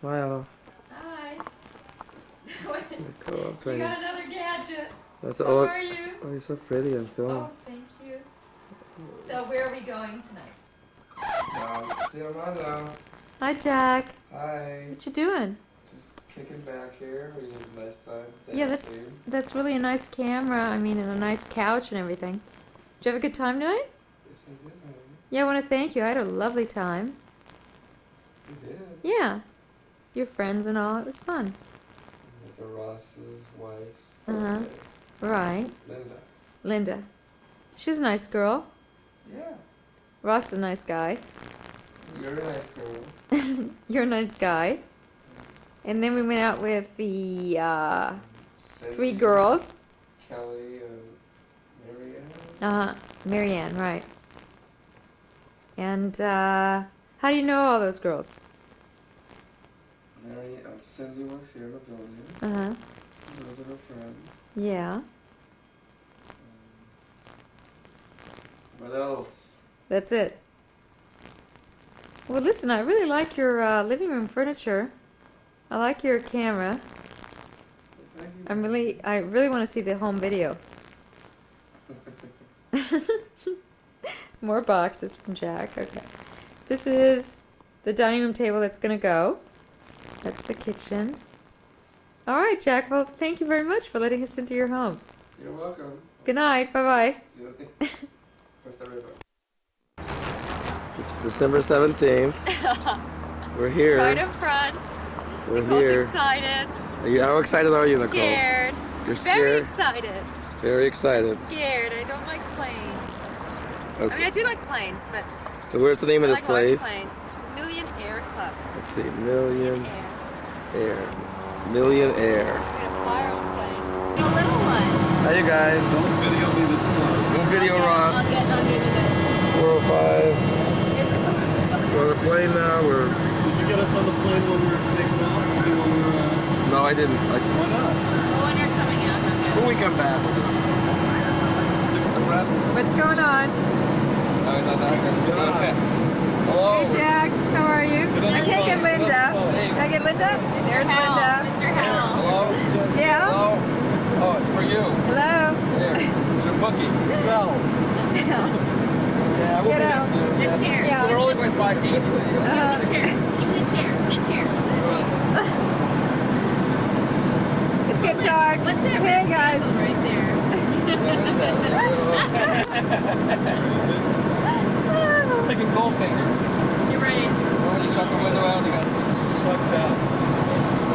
Smile. Hi. Cool. You got another gadget. That's How all. are you? Oh, you're so pretty on film. Oh, thank you. So where are we going tonight? See you around now. Hi, Jack. Hi. What you doing? Just kicking back here. We had a nice time. Yeah, that's really a nice camera. I mean, and a nice couch and everything. Did you have a good time tonight? Yes, I did, honey. Yeah, I want to thank you. I had a lovely time. You did. Yeah. Your friends and all. It was fun. It's a Ross's wife's Uh-huh. birthday. Right. Linda. She's a nice girl. Yeah. Ross is a nice guy. You're a nice girl. You're a nice guy. And then we went out with the Cindy, 3 girls. Kelly and Marianne. Marianne, right. And how do you know all those girls? Cindy works here in the building. Uh-huh. Those are her friends. Yeah. What else? That's it. Well, listen, I really like your living room furniture. I like your camera. I really want to see the home video. More boxes from Jack. Okay. This is the dining room table that's going to go. That's the kitchen. All right, Jack. Well, thank you very much for letting us into your home. You're welcome. Good night. Bye-bye. See you later. Where's the river? December 17th. We're here. Right up front. We're Nicole's here. excited. How excited are you, Nicole? Scared. You're Very scared? excited. Very excited. Scared. I don't like planes. Okay. I mean, I do like planes, but So where's the name of I this like large place? planes. Million Air Club. Let's see. Million Air. Air. Million Air. We're gonna fly our own plane. A little one. Hi, you guys. Don't video me this one. Don't video Ross. I'll get it. 405. We're on the plane now. Did you get us on the plane when we were taking off? Maybe when we were, No, I didn't. why not? Well, when you're coming out, okay. When we come back. Some rest. What's going on? Okay. Hello. Hey, Jack. How are you? I can't get Linda. Can I get Linda? There's Linda. Mr. Hal. Hello. Yeah? Hello. Oh, it's for you. Hello. Here. It's a bookie. Sell. Yeah, we'll Get be there out. soon. The Yeah, chair. So they're only going 580. The chair. Let's get dark. What's that? Hey, guys. Right there. What is that? Like a Goldfinger. You're right. When you shut the window out, they got sucked out.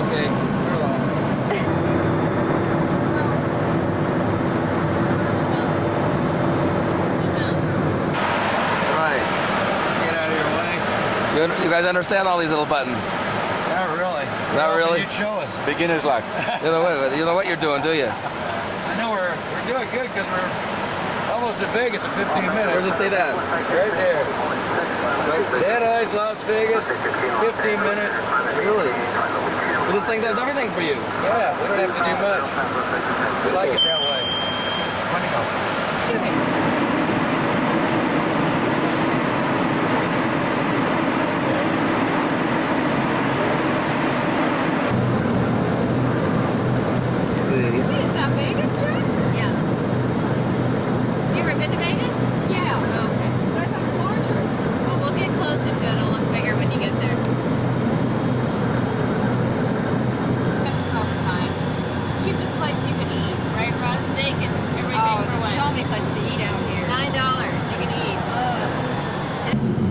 Okay, turn it off. Right. Get out of your way. You guys understand all these little buttons? Not really. Not really? You'd show us. Beginner's luck. You know what you're doing, do you? I know we're doing good because we're almost at Vegas in 15 minutes. Where does it say that? Right there. Dead Eyes, Las Vegas, 15 minutes. Really? Well, this thing does everything for you. Yeah, we don't have to do much. We like it that way. Let's see. Wait, is that Vegas, Jack? Yeah. You ever been to Vegas? Yeah. Oh, okay. But I thought it was larger. Well, we'll get closer to it. It'll look bigger when you get there. All the time. Cheapest place you can eat, right, Ross? Steak and everything for what? Show me place to eat out here. $9 you can eat.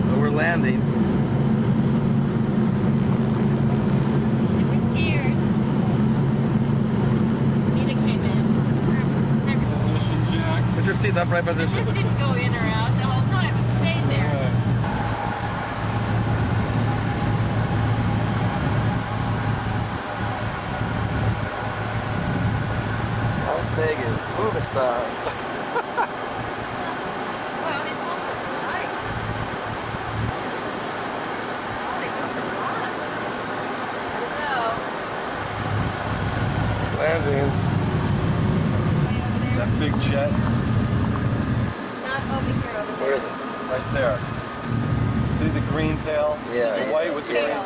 Well, we're landing. We're scared. Nina came in. Position, Jack. Put your seat in the upright It position. just didn't go in or out the whole time. It stayed there. Las Vegas, movie stars. Well, these homes look nice. Oh, they built a lot. I don't know. Landing. Way over there. That big jet Not over here, over Where there. is it? right there. See the green tail? Yeah. The white with the green. Tail.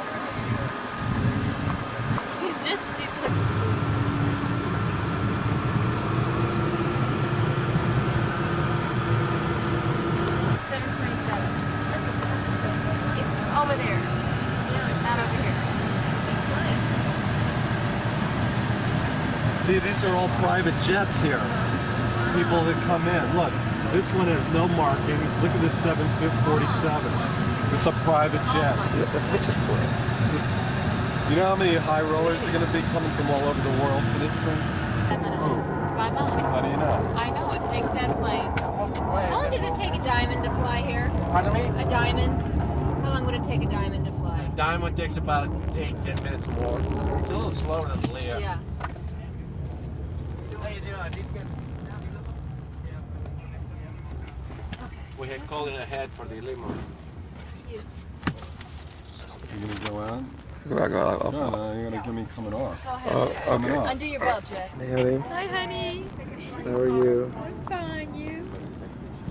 These are all private jets here. People that come in. Look, this one has no markings. Look at this 747. This is a private jet. That's what it's for. You know how many high rollers are going to be coming from all over the world for this thing? By mom. How do you know? I know, it takes that plane. How long does it take a diamond to fly here? Pardon me? A diamond? How long would it take a diamond to fly? Diamond takes about 8-10 minutes more. It's a little slower than Leah. Yeah. How you doing? We had called it ahead for the limo. You going to go out? Go back, go No, no, you're going to give me coming off. Go ahead. Coming off. Undo your belt, Jack. Hey, honey. Hi, honey. How are you? I'm fine. You?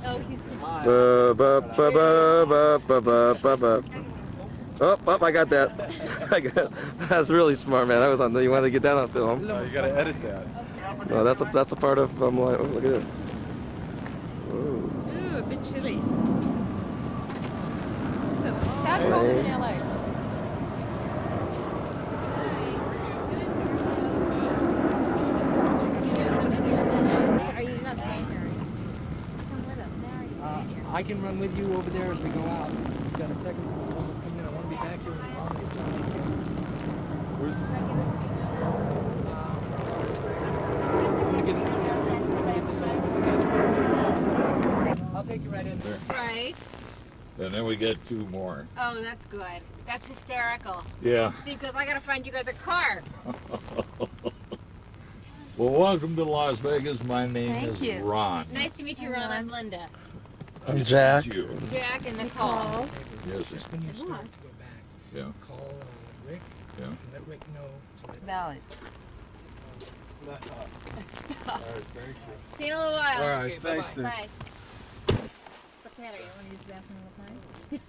Oh, he's Ba, ba, ba, ba, ba, ba, ba, ba. Oh, I got that. That's really smart, man. That was on. You wanted to get that on film. Oh, you got to edit that. No, that's a part of. Like, oh, look at it. Whoa. Ooh, a bit chilly. Just a tad cold in LA. Are you not staying here? Come with us. I can run with you over there as we go out. We've got a second performance coming in. I want to be back here when the mom gets out. Where's I'm going to get this all together. I'll take you right in there. Right. And then we get 2 more. Oh, that's good. That's hysterical. Yeah. See, because I got to find you guys a car. Well, welcome to Las Vegas. My name Thank is you. Ron. Nice to meet you, Ron. I'm Linda. I'm Jack. Meet you. Jack and Nicole. Yes. Just when you start to go back, Yeah. call Rick Yeah. and let Rick know to let Valleys. Stop. All right, thank you. See you in a little while. All right, thanks, Steve. Bye. What's the matter? You want to use the bathroom on the plane?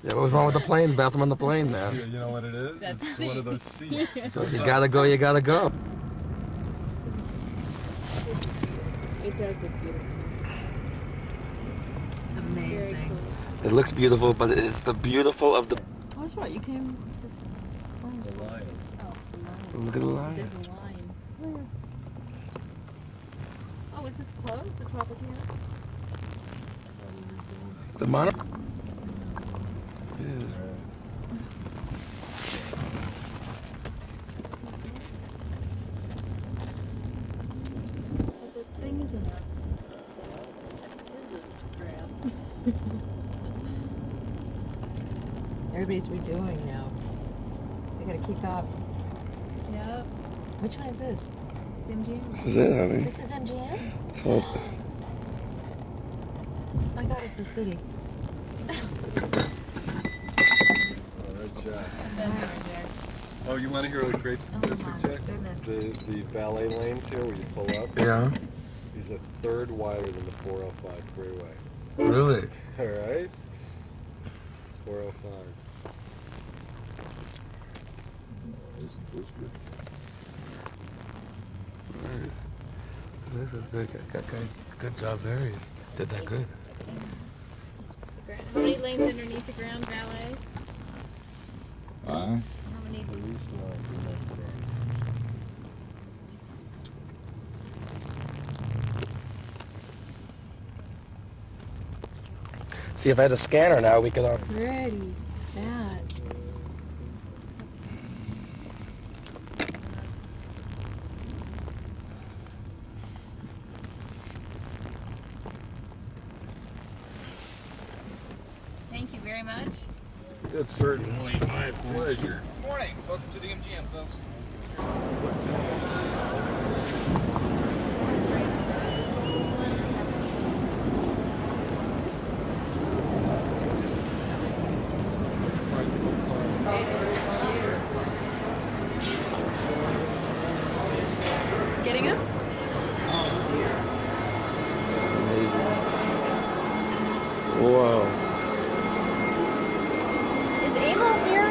Yeah, what was wrong with the plane? Bathroom on the plane, man. You know what it is? It's one of those seats. So if you gotta go, you gotta go. It does look beautiful. Amazing. It looks beautiful, but it's the beautiful of the. Oh, that's right. You came. This The lion. Oh, the line. Look at the lion. There's a line. Oh, is this closed? The Tropicana? The mono. It is. But the thing isn't up. This is crap. Everybody's redoing now. They gotta keep up. Yep. Which one is this? It's MGM? This is it, honey. This is MGM? So, My God, it's a city. All right, Jack. Oh, you want to hear a great statistic, my Jack? goodness. The valet lanes here where you pull up, yeah. these are 3rd wider than the 405 freeway. Really? All right? 405. This good. Right. This is good. Good job there. He did that good. How many lanes underneath the ground valet? Huh? How many? See, if I had a scanner now, we could. Pretty. That. Thank you very much. It's certainly my pleasure. Morning. Welcome to the MGM, folks. Getting him? Amazing. Whoa. Is Abel here?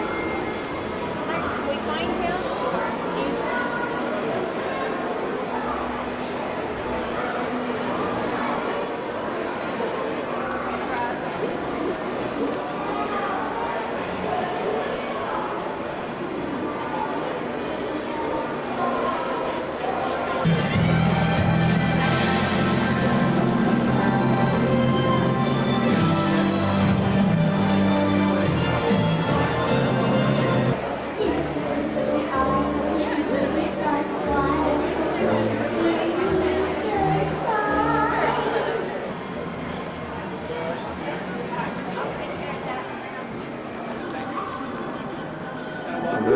Can we find him?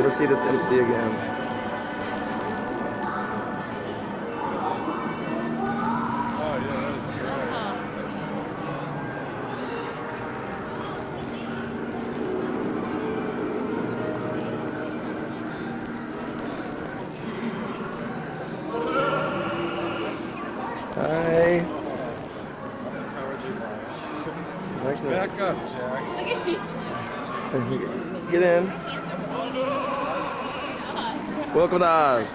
never see this empty again. Oh yeah, that's great. Hi. Back up, Jack. Get in. Welcome to Oz.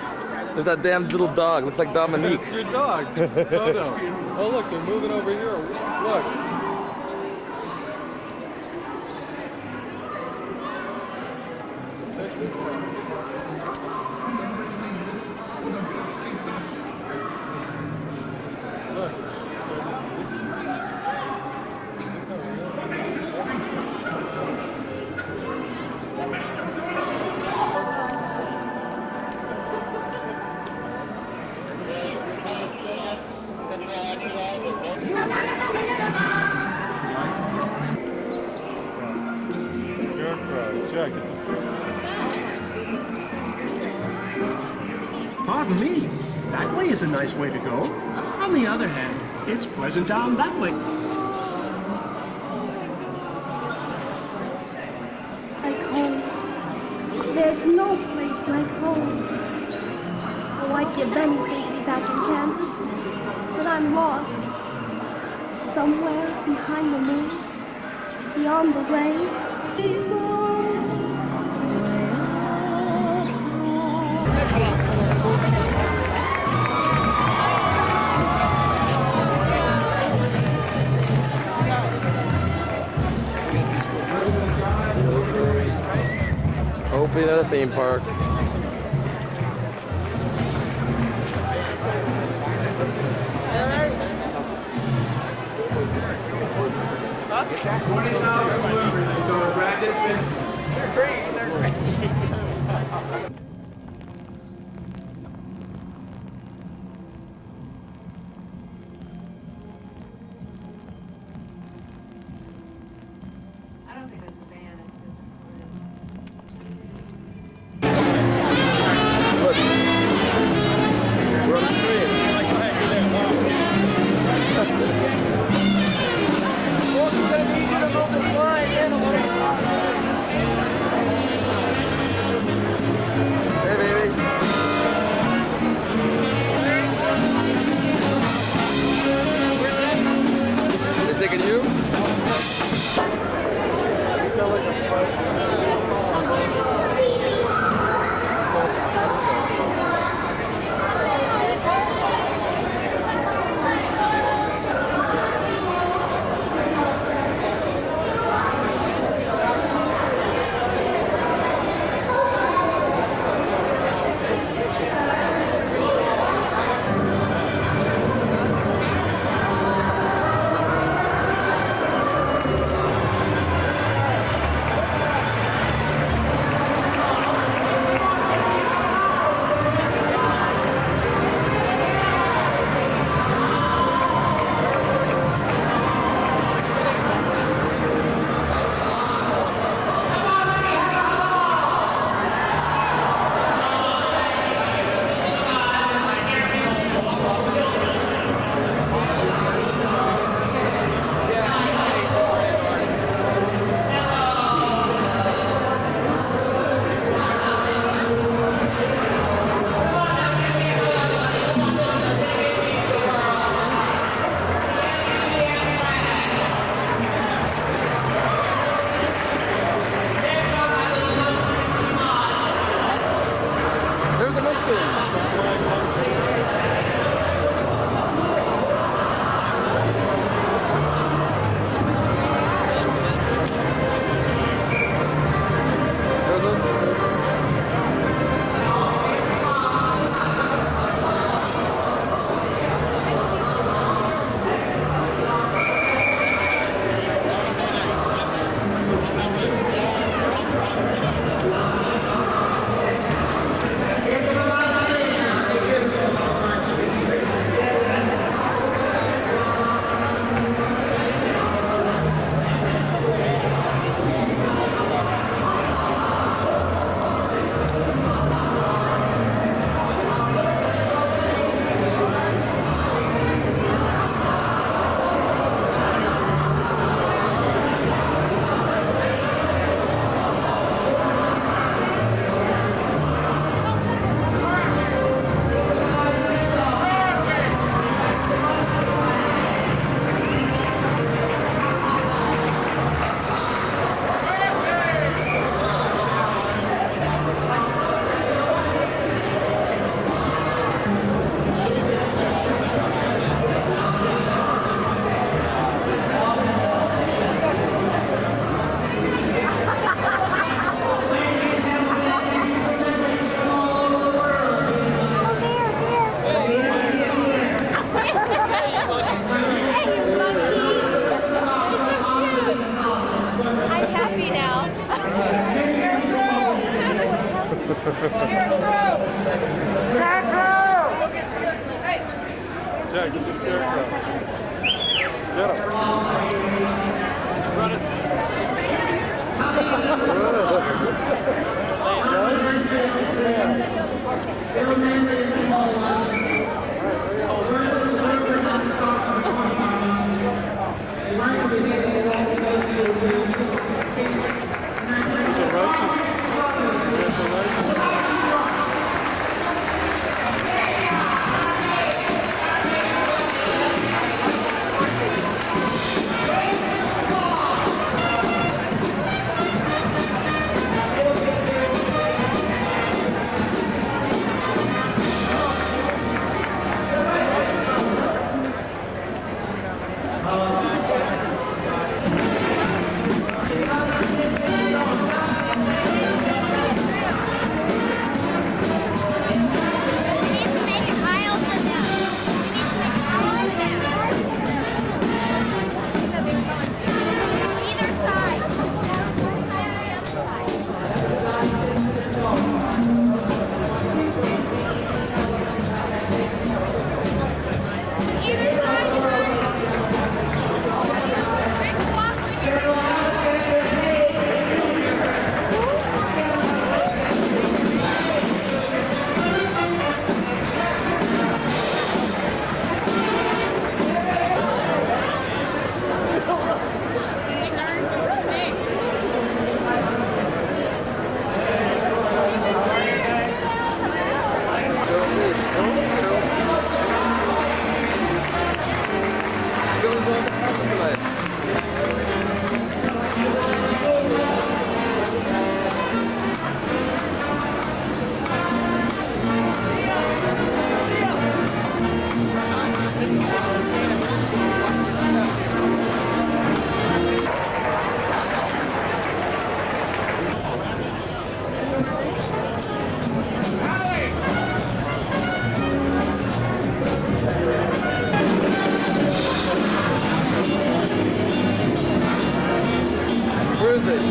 There's that damn little dog. Looks like Dominique. It's your dog, Dodo. Oh look, they're moving over here. Look. Check this out. Look. Jack, get this. Pardon me. That way is a nice way to go. On the other hand, it's pleasant down that way. Like home. There's no place like home. Oh, I'd give anything to be back in Kansas, but I'm lost. Somewhere behind the moon, beyond the rain. Opening at a theme park. I don't think that's a band. I think that's a Look. We're on the screen. Line in a little. Go get scared. Hey! Jack, get the scarecrow. Get him. Run us. The roaches. There's the roaches. Where is it?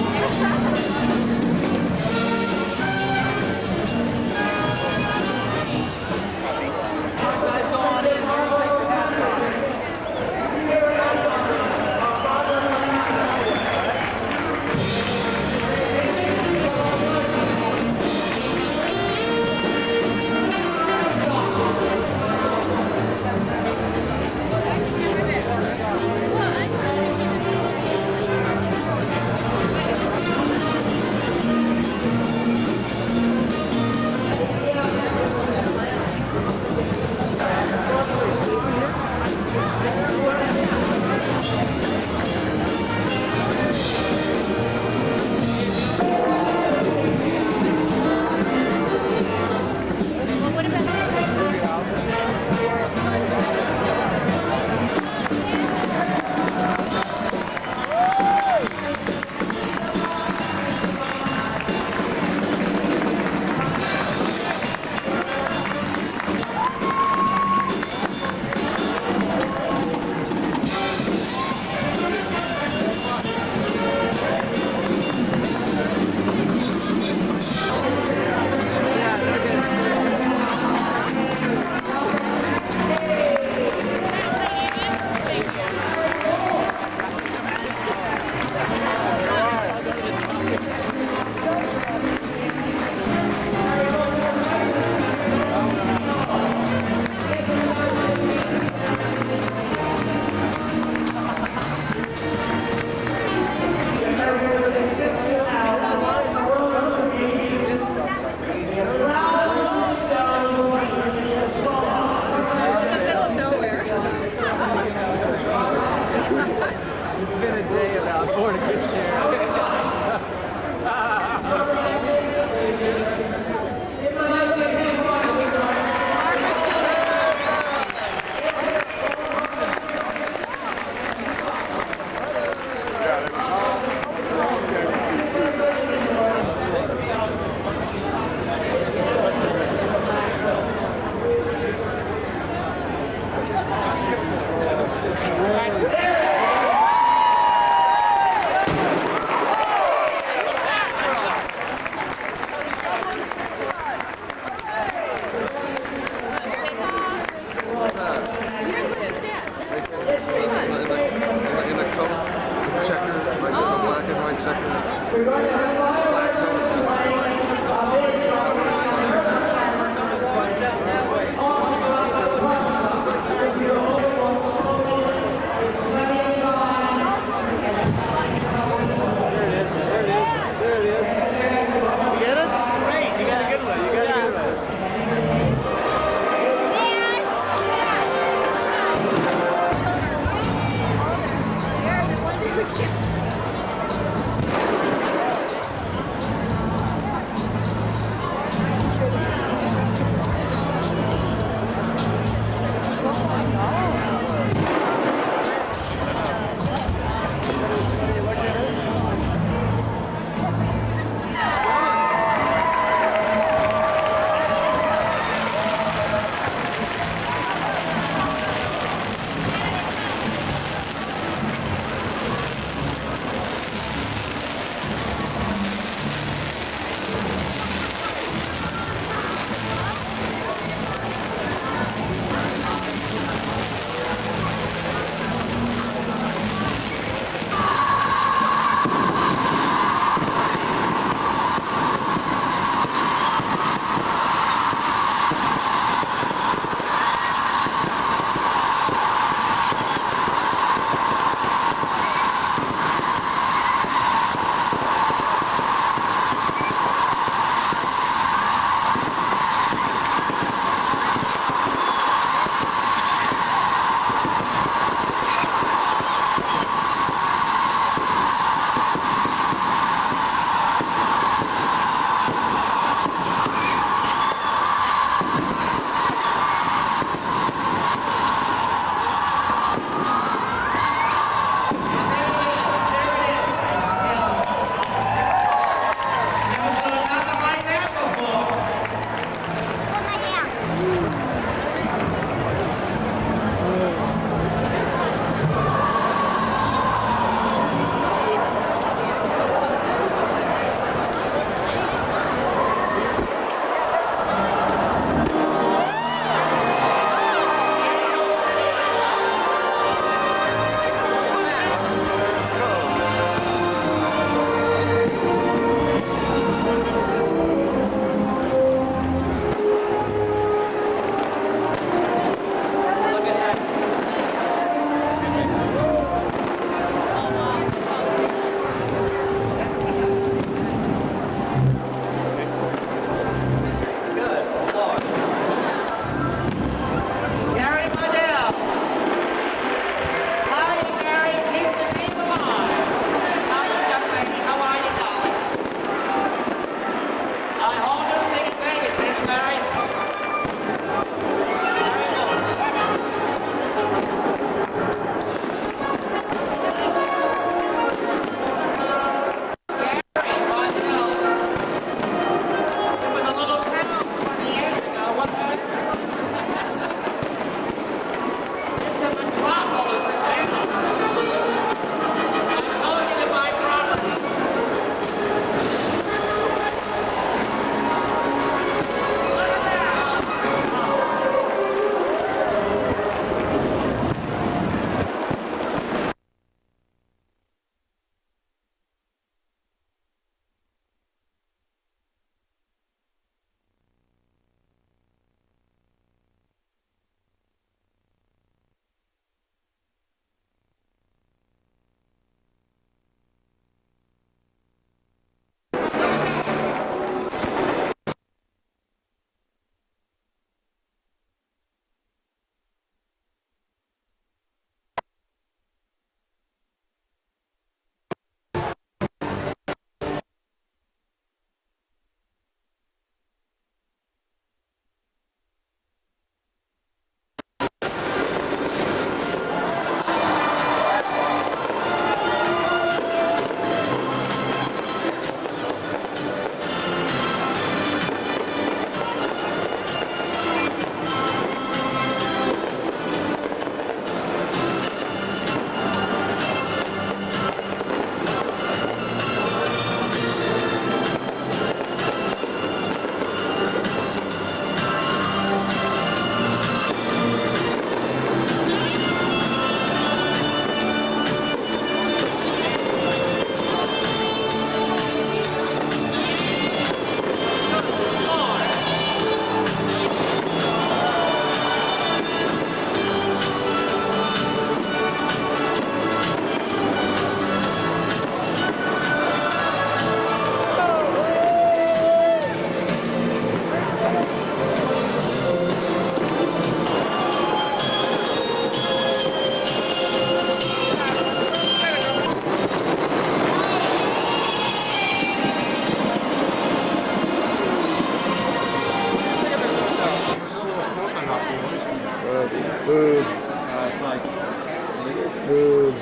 food.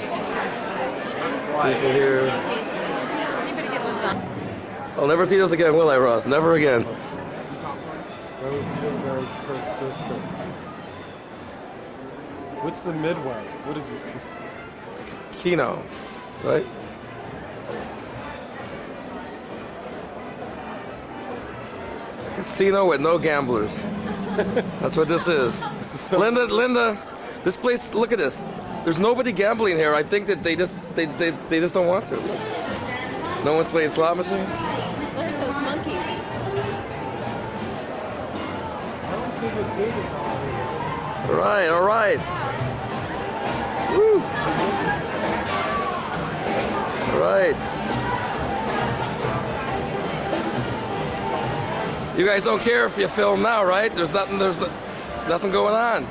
People here. I'll never see this again, will I, Ross? Never again. That was Jim Barry's Kurt system. What's the Midway? What is this? Keno, right? A casino with no gamblers. That's what this is. Linda, this place, look at this. There's nobody gambling here. I think that they just don't want to. No one's playing slot machines. Where's those monkeys? All right, all right. Woo. All right. You guys don't care if you film now, right? There's nothing going on.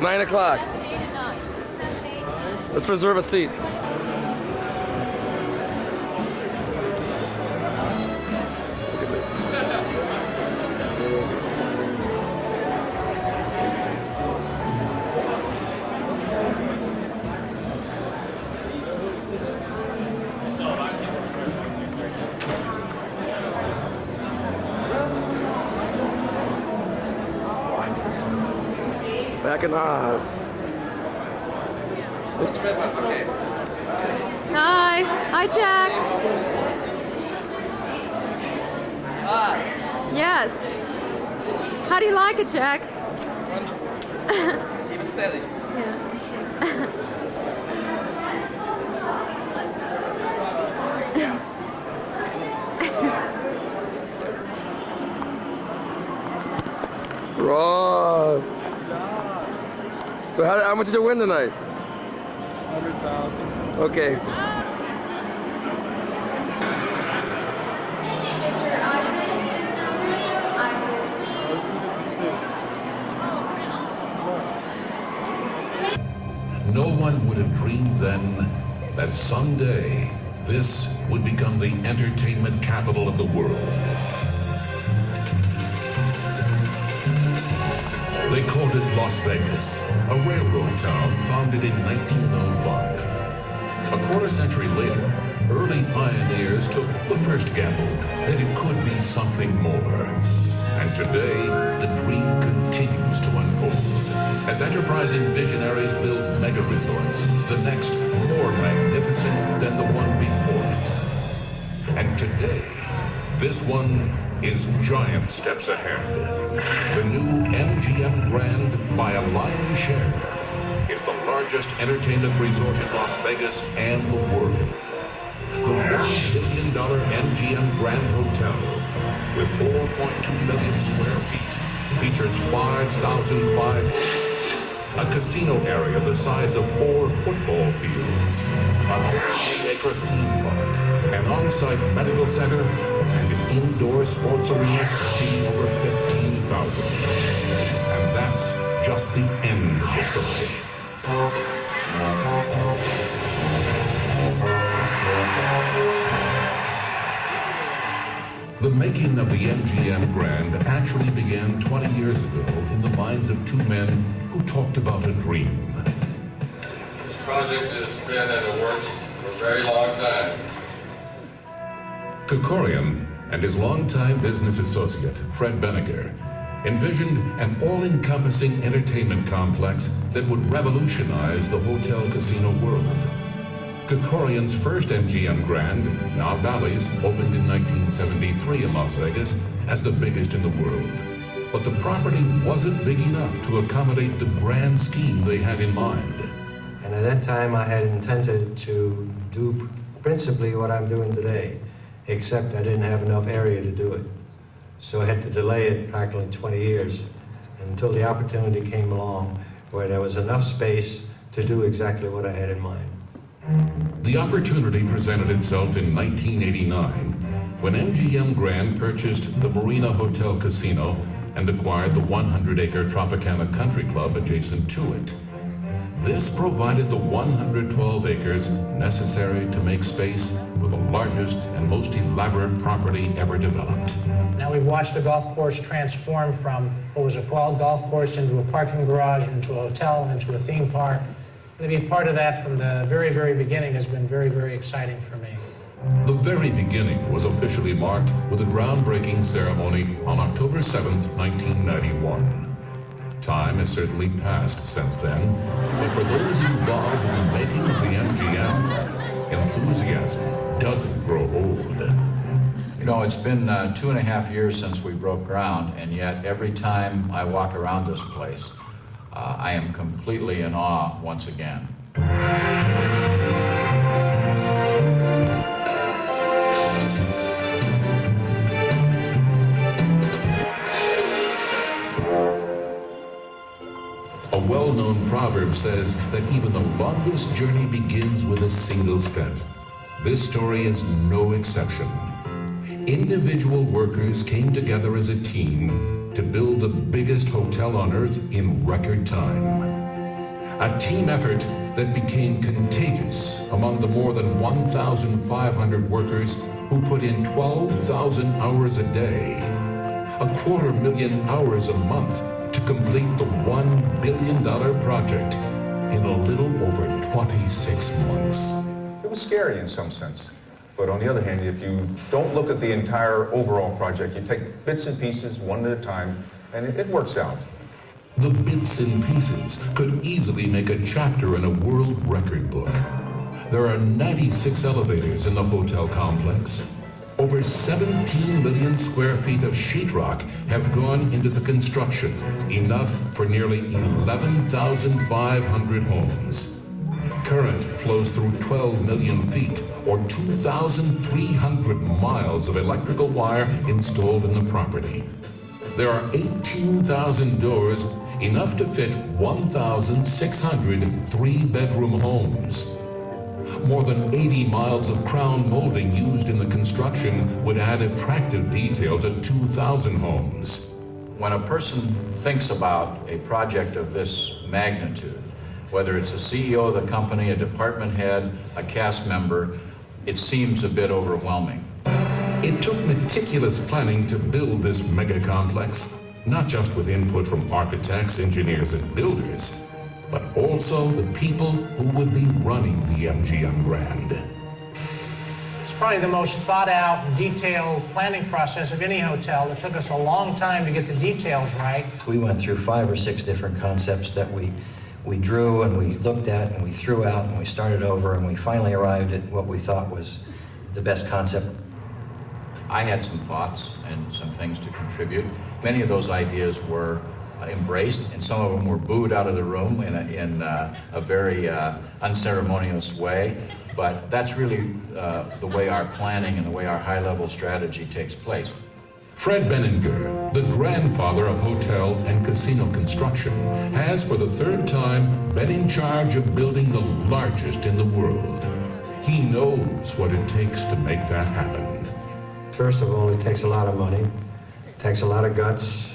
9 o'clock. Let's reserve a seat. Look at this. Back in Oz. Okay. Hi. Hi, Jack. Oz. Yes. How do you like it, Jack? Wonderful. Keep it steady. Yeah. Ross. So how much did you win tonight? 100,000. Okay. No one would have dreamed then that someday this would become the entertainment capital of the world. They called it Las Vegas, a railroad town founded in 1905. A quarter century later, early pioneers took the first gamble that it could be something more. And today, the dream continues to unfold as enterprising visionaries build mega resorts, the next more magnificent than the one before it. And today, this one is giant steps ahead. The new MGM Grand, by a lion's share, is the largest entertainment resort in Las Vegas and the world. The $1 billion MGM Grand Hotel, with 4.2 million square feet, features 5,005 a casino area the size of 4 football fields, a 30-acre theme park, an on-site medical center, and an indoor sports arena seating over 15,000. And that's just the end of the story. The making of the MGM Grand actually began 20 years ago in the minds of two men who talked about a dream. This project has been in the works for a very long time. Kerkorian and his longtime business associate, Fred Benniger, envisioned an all-encompassing entertainment complex that would revolutionize the hotel casino world. Kerkorian's first MGM Grand, now Bally's, opened in 1973 in Las Vegas as the biggest in the world. But the property wasn't big enough to accommodate the grand scheme they had in mind. And at that time, I had intended to do principally what I'm doing today, except I didn't have enough area to do it. So I had to delay it practically 20 years until the opportunity came along where there was enough space to do exactly what I had in mind. The opportunity presented itself in 1989 when MGM Grand purchased the Marina Hotel Casino and acquired the 100-acre Tropicana Country Club adjacent to it. This provided the 112 acres necessary to make space for the largest and most elaborate property ever developed. Now we've watched the golf course transform from what was a quad golf course into a parking garage, into a hotel, into a theme park. And to be part of that from the very, very beginning has been very, very exciting for me. The very beginning was officially marked with a groundbreaking ceremony on October 7th, 1991. Time has certainly passed since then, but for those involved in the making of the MGM, enthusiasm doesn't grow old. You know, it's been 2.5 years since we broke ground, and yet every time I walk around this place, I am completely in awe once again. A well-known proverb says that even the longest journey begins with a single step. This story is no exception. Individual workers came together as a team to build the biggest hotel on earth in record time. A team effort that became contagious among the more than 1,500 workers who put in 12,000 hours a day, 250,000 hours a month, to complete the $1 billion project in a little over 26 months. It was scary in some sense. But on the other hand, if you don't look at the entire overall project, you take bits and pieces one at a time, and it works out. The bits and pieces could easily make a chapter in a world record book. There are 96 elevators in the hotel complex. Over 17 million square feet of sheetrock have gone into the construction, enough for nearly 11,500 homes. Current flows through 12 million feet, or 2,300 miles of electrical wire installed in the property. There are 18,000 doors, enough to fit 1,600 three-bedroom homes. More than 80 miles of crown molding used in the construction would add attractive detail to 2,000 homes. When a person thinks about a project of this magnitude, whether it's the CEO of the company, a department head, a cast member, it seems a bit overwhelming. It took meticulous planning to build this mega complex, not just with input from architects, engineers, and builders, but also the people who would be running the MGM Grand. It's probably the most thought out and detailed planning process of any hotel. It took us a long time to get the details right. We went through 5 or 6 different concepts that we drew and we looked at and we threw out and we started over and we finally arrived at what we thought was the best concept. I had some thoughts and some things to contribute. Many of those ideas were embraced, and some of them were booed out of the room in a very unceremonious way. But that's really the way our planning and the way our high-level strategy takes place. Fred Benninger, the grandfather of hotel and casino construction, has for the 3rd time been in charge of building the largest in the world. He knows what it takes to make that happen. First of all, it takes a lot of money, it takes a lot of guts.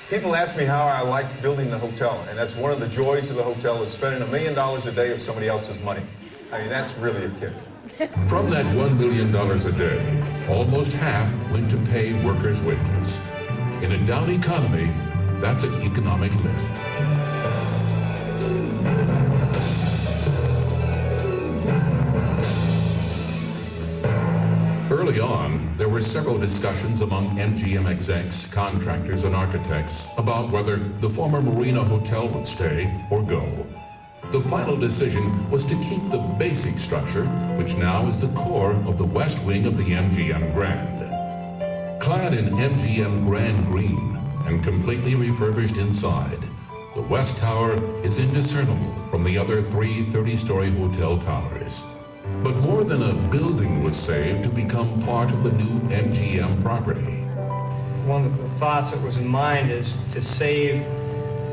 People ask me how I like building the hotel, and that's one of the joys of the hotel is spending $1 million a day of somebody else's money. I mean, that's really a kick. From that $1 billion a day, almost half went to pay workers' wages. In a down economy, that's an economic lift. Early on, there were several discussions among MGM execs, contractors, and architects about whether the former Marina Hotel would stay or go. The final decision was to keep the basic structure, which now is the core of the west wing of the MGM Grand. Clad in MGM Grand Green and completely refurbished inside, the West Tower is indiscernible from the other 3 30-story hotel towers. But more than a building was saved to become part of the new MGM property. One of the thoughts that was in mind is to save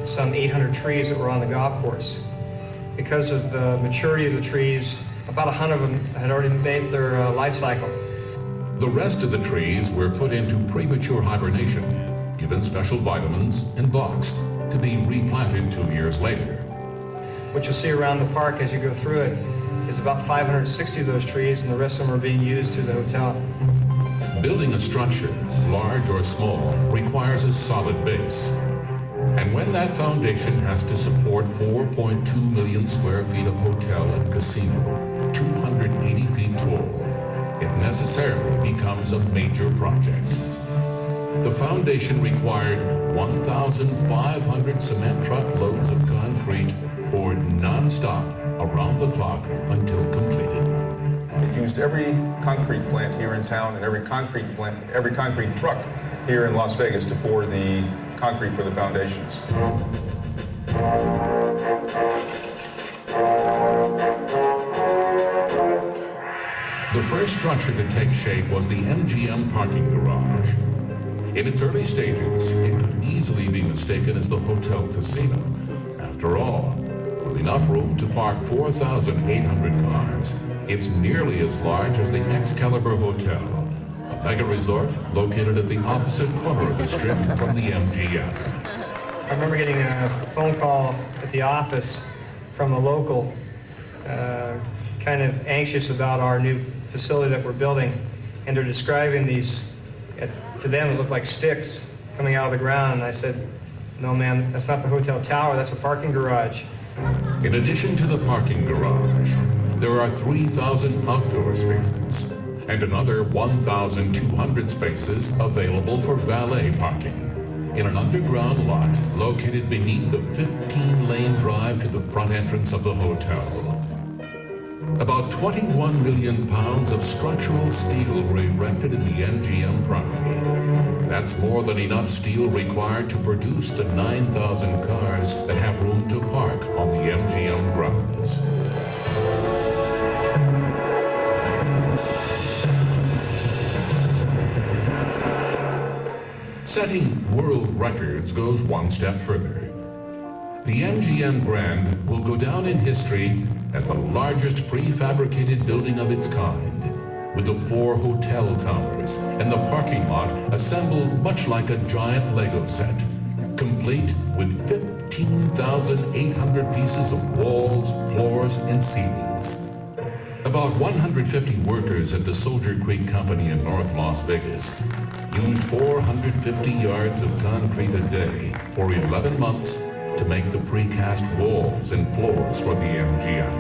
some 800 trees that were on the golf course. Because of the maturity of the trees, about 100 of them had already made their life cycle. The rest of the trees were put into premature hibernation, given special vitamins, and boxed to be replanted 2 years later. What you'll see around the park as you go through it is about 560 of those trees, and the rest of them are being used through the hotel. Building a structure, large or small, requires a solid base. And when that foundation has to support 4.2 million square feet of hotel and casino, 280 feet tall, it necessarily becomes a major project. The foundation required 1,500 cement truckloads of concrete poured non-stop around the clock until completed. It used every concrete plant here in town and every concrete truck here in Las Vegas to pour the concrete for the foundations. The first structure to take shape was the MGM parking garage. In its early stages, it could easily be mistaken as the hotel casino. After all, with enough room to park 4,800 cars, it's nearly as large as the Excalibur Hotel, a mega resort located at the opposite corner of the strip from the MGM. I remember getting a phone call at the office from a local, kind of anxious about our new facility that we're building, and they're describing these, to them it looked like sticks coming out of the ground, and I said, no man, that's not the hotel tower, that's a parking garage. In addition to the parking garage, there are 3,000 outdoor spaces and another 1,200 spaces available for valet parking in an underground lot located beneath the 15-lane drive to the front entrance of the hotel. About 21 million pounds of structural steel were erected in the MGM property. That's more than enough steel required to produce the 9,000 cars that have room to park on the MGM grounds. Setting world records goes one step further. The MGM brand will go down in history as the largest prefabricated building of its kind, with the 4 hotel towers and the parking lot assembled much like a giant Lego set, complete with 15,800 pieces of walls, floors, and ceilings. About 150 workers at the Soldier Creek Company in North Las Vegas used 450 yards of concrete a day for 11 months to make the precast walls and floors for the MGM.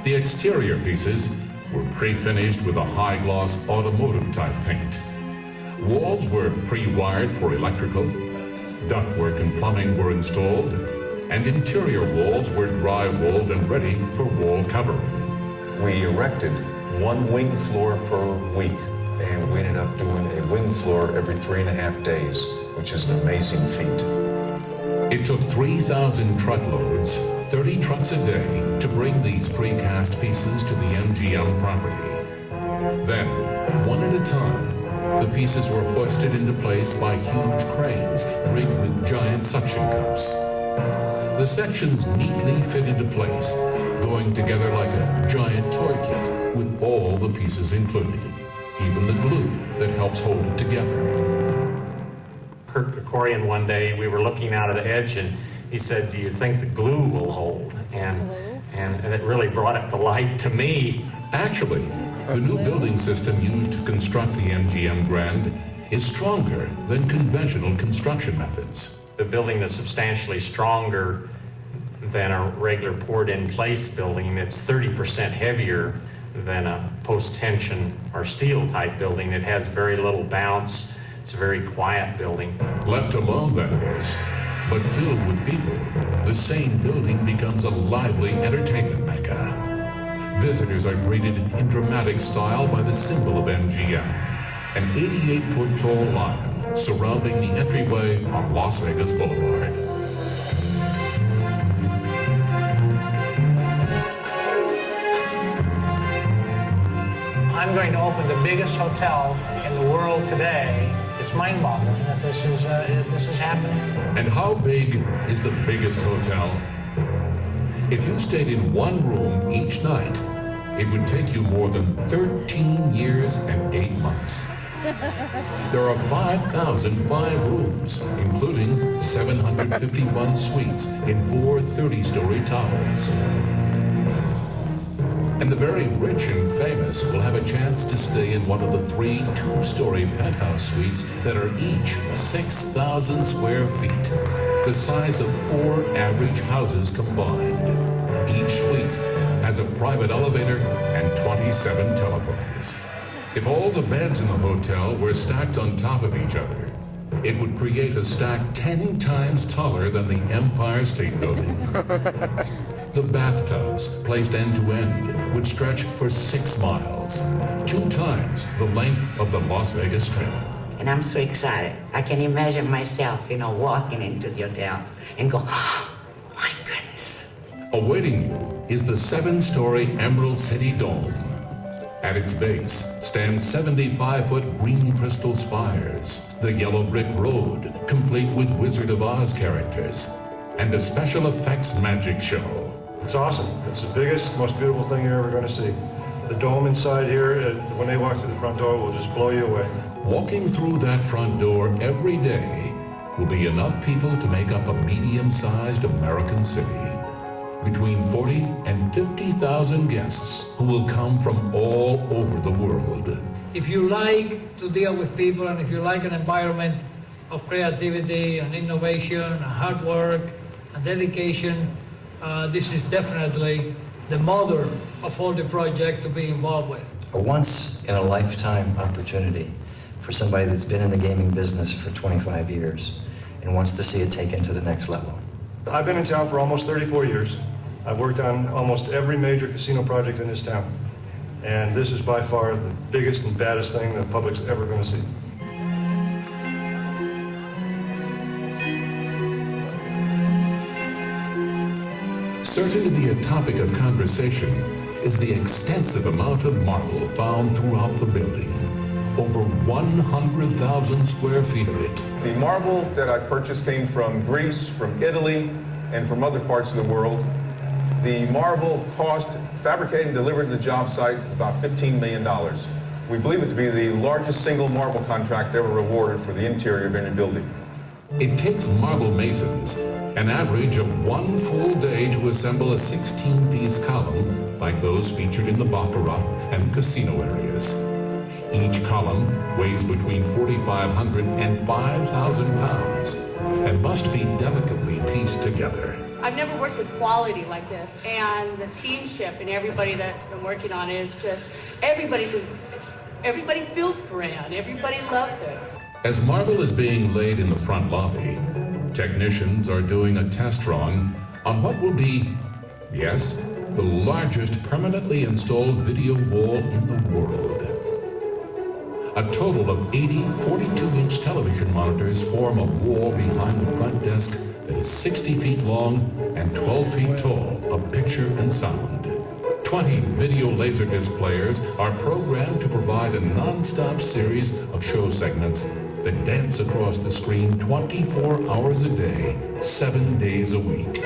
The exterior pieces were pre-finished with a high-gloss automotive-type paint. Walls were pre-wired for electrical, ductwork and plumbing were installed, and interior walls were dry-walled and ready for wall covering. We erected 1 wing floor per week, and we ended up doing a wing floor every 3.5 days, which is an amazing feat. It took 3,000 truckloads, 30 trucks a day, to bring these precast pieces to the MGM property. Then, one at a time, the pieces were hoisted into place by huge cranes rigged with giant suction cups. The sections neatly fit into place, going together like a giant toy kit with all the pieces included, even the glue that helps hold it together. Kirk Kerkorian one day, we were looking out at the edge and he said, do you think the glue will hold? And it really brought it to light to me. Actually, the new building system used to construct the MGM Grand is stronger than conventional construction methods. The building is substantially stronger than a regular poured-in-place building. It's 30% heavier than a post-tension or steel-type building. It has very little bounce. It's a very quiet building. Left alone, that is, but filled with people, the same building becomes a lively entertainment mecca. Visitors are greeted in dramatic style by the symbol of MGM, an 88-foot tall lion surrounding the entryway on Las Vegas Boulevard. I'm going to open the biggest hotel in the world today. It's mind-boggling that this is happening. And how big is the biggest hotel? If you stayed in one room each night, it would take you more than 13 years and 8 months. There are 5,005 rooms, including 751 suites in 4 30-story towers. And the very rich and famous will have a chance to stay in one of the 3 2-story penthouse suites that are each 6,000 square feet, the size of 4 average houses combined. Each suite has a private elevator and 27 telephones. If all the beds in the hotel were stacked on top of each other, it would create a stack 10 times taller than the Empire State Building. The bathtubs, placed end to end, would stretch for 6 miles, 2 times the length of the Las Vegas Strip. And I'm so excited. I can imagine myself, walking into the hotel and go, oh, my goodness. Awaiting you is the 7-story Emerald City Dome. At its base stand 75-foot green crystal spires, the yellow brick road, complete with Wizard of Oz characters, and a special effects magic show. It's awesome. It's the biggest, most beautiful thing you're ever going to see. The dome inside here, when they walk through the front door, will just blow you away. Walking through that front door every day will be enough people to make up a medium-sized American city. Between 40 and 50,000 guests who will come from all over the world. If you like to deal with people and if you like an environment of creativity and innovation and hard work and dedication, this is definitely the mother of all the project to be involved with. A once-in-a-lifetime opportunity for somebody that's been in the gaming business for 25 years and wants to see it taken to the next level. I've been in town for almost 34 years. I've worked on almost every major casino project in this town. And this is by far the biggest and baddest thing the public's ever going to see. Certain to be a topic of conversation is the extensive amount of marble found throughout the building. Over 100,000 square feet of it. The marble that I purchased came from Greece, from Italy, and from other parts of the world. The marble cost, fabricated and delivered to the job site, about $15 million. We believe it to be the largest single marble contract ever awarded for the interior of any building. It takes marble masons an average of 1 full day to assemble a 16-piece column like those featured in the Baccarat and casino areas. Each column weighs between 4,500 and 5,000 pounds and must be delicately pieced together. I've never worked with quality like this, and the teamship and everybody that's been working on it is just, everybody feels grand, everybody loves it. As marble is being laid in the front lobby, technicians are doing a test run on what will be, yes, the largest permanently installed video wall in the world. A total of 80 42-inch television monitors form a wall behind the front desk that is 60 feet long and 12 feet tall of picture and sound. 20 video laserdisc players are programmed to provide a non-stop series of show segments that dance across the screen 24 hours a day, 7 days a week.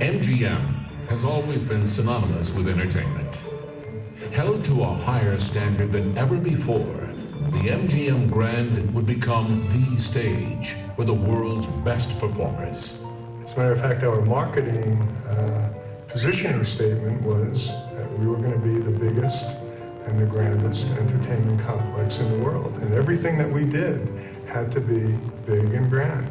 MGM has always been synonymous with entertainment. Held to a higher standard than ever before, the MGM Grand would become the stage for the world's best performers. As a matter of fact, our marketing positioning statement was that we were going to be the biggest and the grandest entertainment complex in the world. And everything that we did had to be big and grand.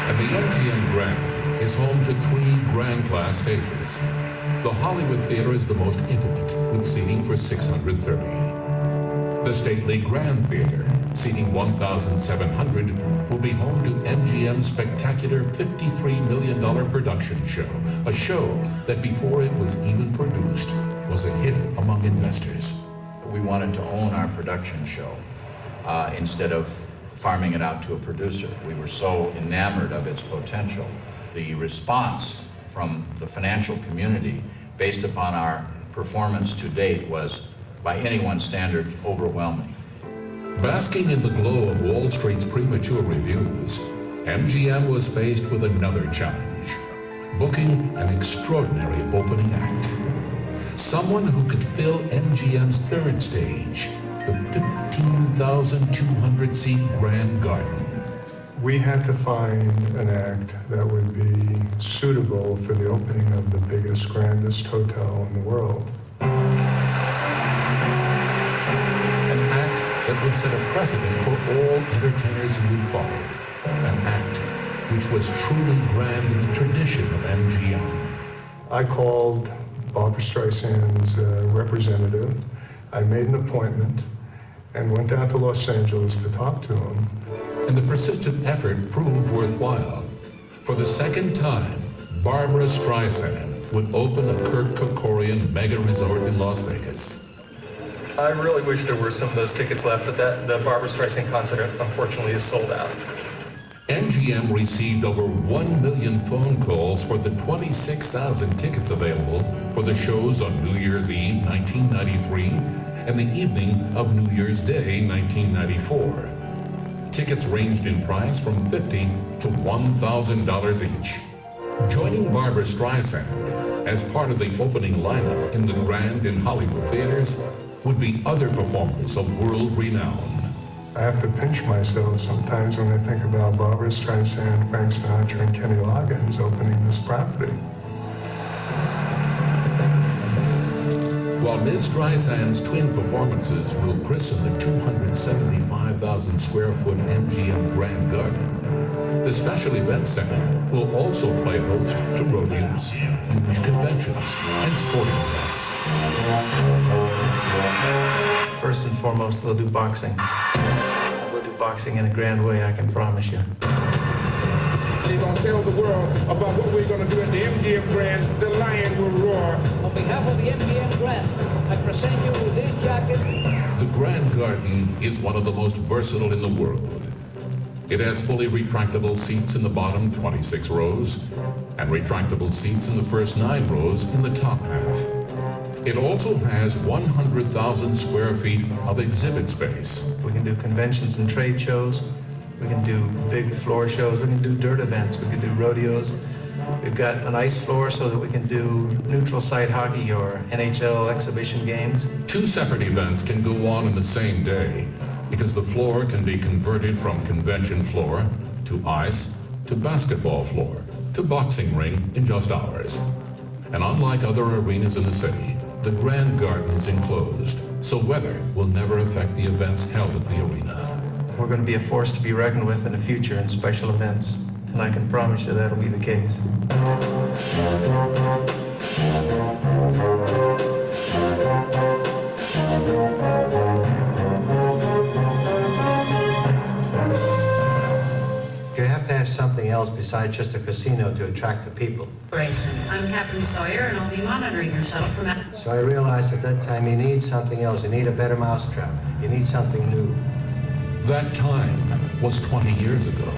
And the MGM Grand is home to 3 grand class stages. The Hollywood Theater is the most intimate, with seating for 630. The stately Grand Theater, seating 1,700, will be home to MGM's spectacular $53 million production show, a show that before it was even produced was a hit among investors. We wanted to own our production show instead of farming it out to a producer. We were so enamored of its potential. The response from the financial community based upon our performance to date was, by anyone's standard, overwhelming. Basking in the glow of Wall Street's premature reviews, MGM was faced with another challenge: booking an extraordinary opening act. Someone who could fill MGM's third stage, the 15,200-seat Grand Garden. We had to find an act that would be suitable for the opening of the biggest, grandest hotel in the world. An act that would set a precedent for all entertainers who would follow. An act which was truly grand in the tradition of MGM. I called Barbra Streisand's representative. I made an appointment and went down to Los Angeles to talk to him. And the persistent effort proved worthwhile. For the second time, Barbra Streisand would open a Kurt Kerkorian mega resort in Las Vegas. I really wish there were some of those tickets left, but the Barbra Streisand concert unfortunately is sold out. MGM received over 1 million phone calls for the 26,000 tickets available for the shows on New Year's Eve 1993 and the evening of New Year's Day 1994. Tickets ranged in price from $50 to $1,000 each. Joining Barbra Streisand as part of the opening lineup in the Grand in Hollywood theaters would be other performers of world renown. I have to pinch myself sometimes when I think about Barbra Streisand, Frank Sinatra, and Kenny Loggins opening this property. While Ms. Streisand's twin performances will christen the 275,000 square foot MGM Grand Garden, the Special Events Center will also play host to rodeos, huge conventions, and sporting events. First and foremost, we'll do boxing. We'll do boxing in a grand way, I can promise you. They're going to tell the world about what we're going to do at the MGM Grand. The lion will roar. On behalf of the MGM Grand, I present you with this jacket. The Grand Garden is one of the most versatile in the world. It has fully retractable seats in the bottom 26 rows and retractable seats in the first 9 rows in the top half. It also has 100,000 square feet of exhibit space. We can do conventions and trade shows. We can do big floor shows. We can do dirt events. We can do rodeos. We've got an ice floor so that we can do neutral site hockey or NHL exhibition games. 2 separate events can go on in the same day because the floor can be converted from convention floor to ice to basketball floor to boxing ring in just hours. And unlike other arenas in the city, the Grand Garden is enclosed, so weather will never affect the events held at the arena. We're going to be a force to be reckoned with in the future in special events, and I can promise you that'll be the case. You have to have something else besides just a casino to attract the people. I'm Captain Sawyer, and I'll be monitoring your shuttle from... So I realized at that time you need something else. You need a better mousetrap. You need something new. That time was 20 years ago.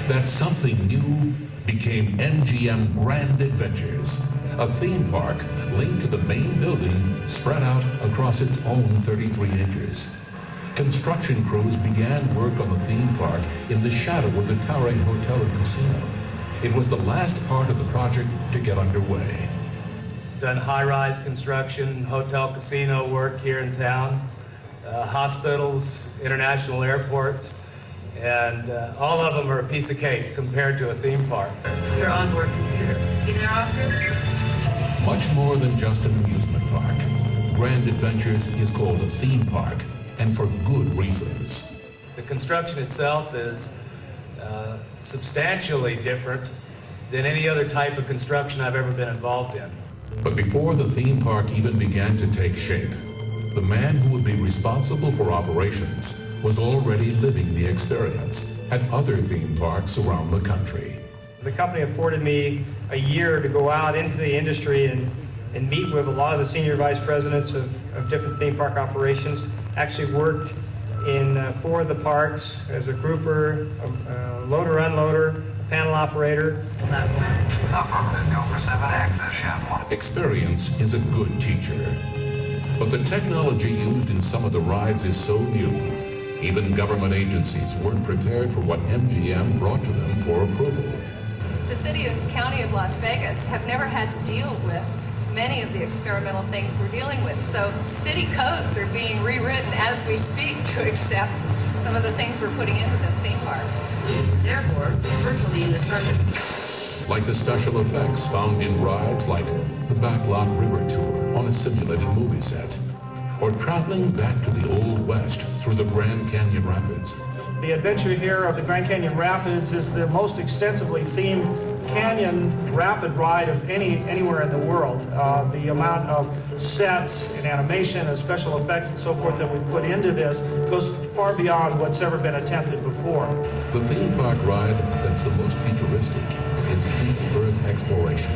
That something new became MGM Grand Adventures, a theme park linked to the main building spread out across its own 33 acres. Construction crews began work on the theme park in the shadow of the towering hotel and casino. It was the last part of the project to get underway. Done high-rise construction, hotel, casino work here in town, hospitals, international airports, and all of them are a piece of cake compared to a theme park. Your onboard computer. You there, Oscar? Much more than just an amusement park. Grand Adventures is called a theme park, and for good reasons. The construction itself is substantially different than any other type of construction I've ever been involved in. But before the theme park even began to take shape, the man who would be responsible for operations was already living the experience at other theme parks around the country. The company afforded me a year to go out into the industry and meet with a lot of the senior vice presidents of different theme park operations. Actually worked in 4 of the parks as a grouper, a loader, unloader, panel operator. Affirmative, go for 7 access, Chef. Experience is a good teacher. But the technology used in some of the rides is so new Even government agencies weren't prepared for what MGM brought to them for approval. The city and county of Las Vegas have never had to deal with many of the experimental things we're dealing with. So city codes are being rewritten as we speak to accept some of the things we're putting into this theme park. Therefore, virtually indestructible. Like the special effects found in rides like the Backlot River Tour on a simulated movie set, or traveling back to the Old West through the Grand Canyon Rapids. The adventure here of the Grand Canyon Rapids is the most extensively themed canyon rapid ride of anywhere in the world. The amount of sets and animation and special effects and so forth that we put into this goes far beyond what's ever been attempted before. The theme park ride that's the most futuristic is Deep Earth Exploration,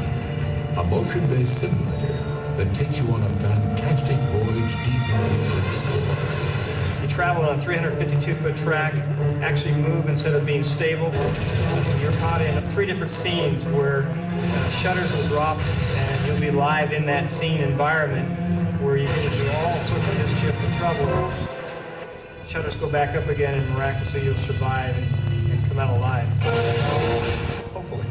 a motion-based simulator that takes you on a fantastic voyage deep into the Earth's core. You travel on a 352-foot track, actually move instead of being stable. You're caught in 3 different scenes where shutters will drop and you'll be live in that scene environment where you're going to do all sorts of mischief and trouble. Shutters go back up again and miraculously you'll survive and come out alive. Hopefully.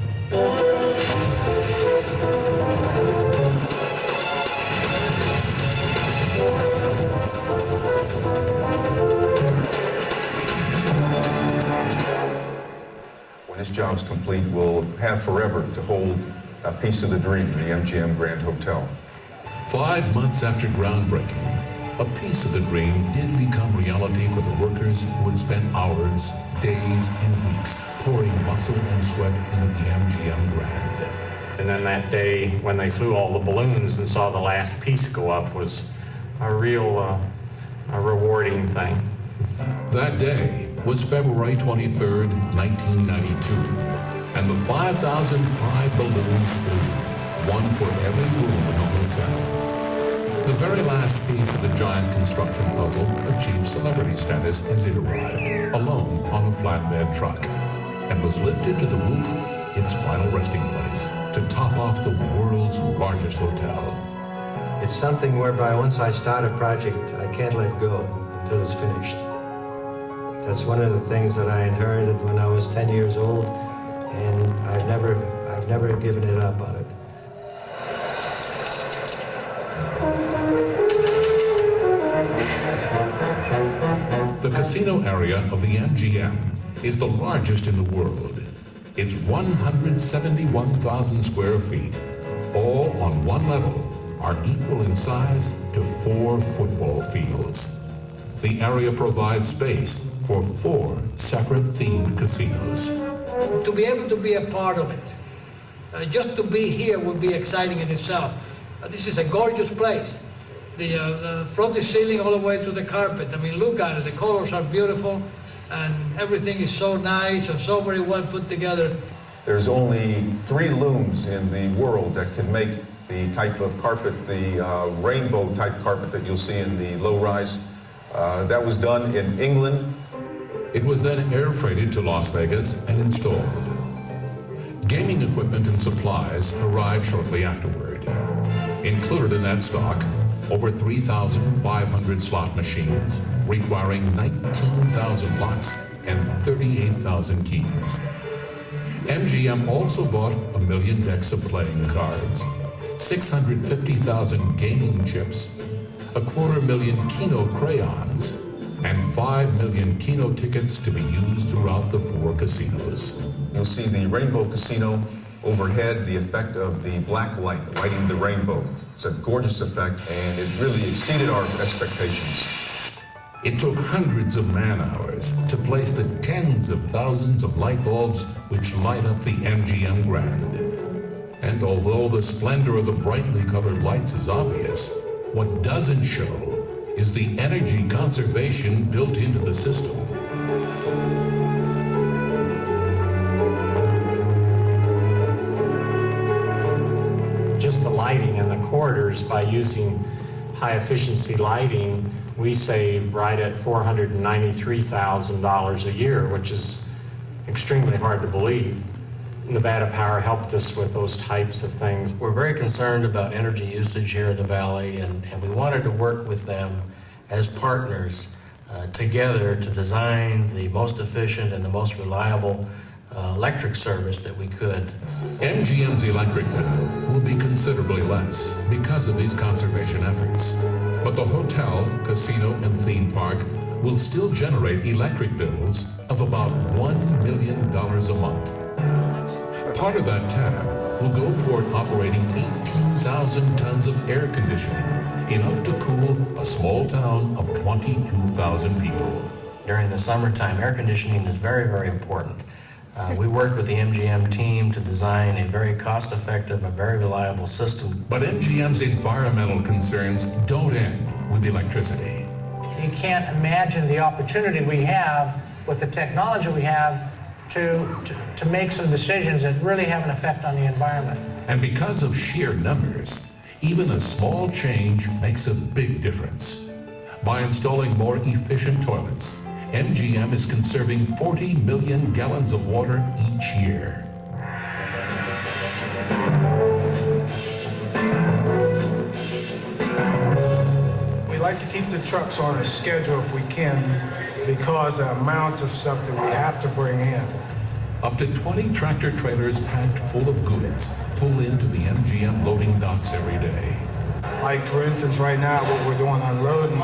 When this job is complete, we'll have forever to hold a piece of the dream of the MGM Grand Hotel. 5 months after groundbreaking, a piece of the dream did become reality for the workers who had spent hours, days, and weeks pouring muscle and sweat into the MGM Grand. And then that day when they flew all the balloons and saw the last piece go up was a real a rewarding thing. That day was February 23rd, 1992, and the 5,005 balloons flew, one for every room in the hotel. The very last piece of the giant construction puzzle achieved celebrity status as it arrived, alone on a flatbed truck, and was lifted to the roof, its final resting place, to top off the world's largest hotel. It's something whereby once I start a project, I can't let go until it's finished. That's one of the things that I inherited when I was 10 years old, and I've never given it up on it. The casino area of the MGM is the largest in the world. It's 171,000 square feet, all on one level, are equal in size to 4 football fields. The area provides space for 4 separate themed casinos. To be able to be a part of it, just to be here would be exciting in itself. This is a gorgeous place. The from the ceiling all the way to the carpet. I mean, look at it. The colors are beautiful, and everything is so nice and so very well put together. There's only 3 looms in the world that can make the type of carpet, the rainbow type carpet that you'll see in the low-rise. That was done in England. It was then air freighted to Las Vegas and installed. Gaming equipment and supplies arrived shortly afterward. Included in that stock, over 3,500 slot machines, requiring 19,000 locks and 38,000 keys. MGM also bought 1 million decks of playing cards, 650,000 gaming chips, 250,000 Keno crayons, and 5 million Keno tickets to be used throughout the 4 casinos. You'll see the Rainbow Casino overhead, the effect of the black light lighting the rainbow. It's a gorgeous effect, and it really exceeded our expectations. It took hundreds of man-hours to place the tens of thousands of light bulbs which light up the MGM Grand. And although the splendor of the brightly colored lights is obvious, what doesn't show is the energy conservation built into the system. Just the lighting in the corridors, by using high-efficiency lighting, we save right at $493,000 a year, which is extremely hard to believe. Nevada Power helped us with those types of things. We're very concerned about energy usage here in the valley, and we wanted to work with them as partners together to design the most efficient and the most reliable electric service that we could. MGM's electric bill will be considerably less because of these conservation efforts. But the hotel, casino, and theme park will still generate electric bills of about $1 million a month. Part of that tab will go toward operating 18,000 tons of air conditioning, enough to cool a small town of 22,000 people. During the summertime, air conditioning is very, very important. We worked with the MGM team to design a very cost-effective and very reliable system. But MGM's environmental concerns don't end with electricity. You can't imagine the opportunity we have with the technology we have to make some decisions that really have an effect on the environment. And because of sheer numbers, even a small change makes a big difference. By installing more efficient toilets, MGM is conserving 40 million gallons of water each year. We like to keep the trucks on a schedule if we can because the amount of stuff that we have to bring in. Up to 20 tractor trailers packed full of goods pull into the MGM loading docks every day. Like for instance, right now what we're doing unloading,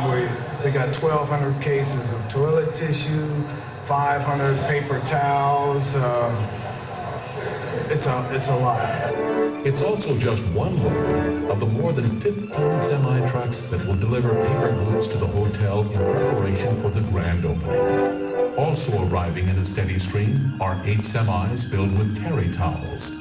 we got 1,200 cases of toilet tissue, 500 paper towels. It's a lot. It's also just one load of the more than 15 semi-trucks that will deliver paper goods to the hotel in preparation for the grand opening. Also arriving in a steady stream are 8 semis filled with terry towels,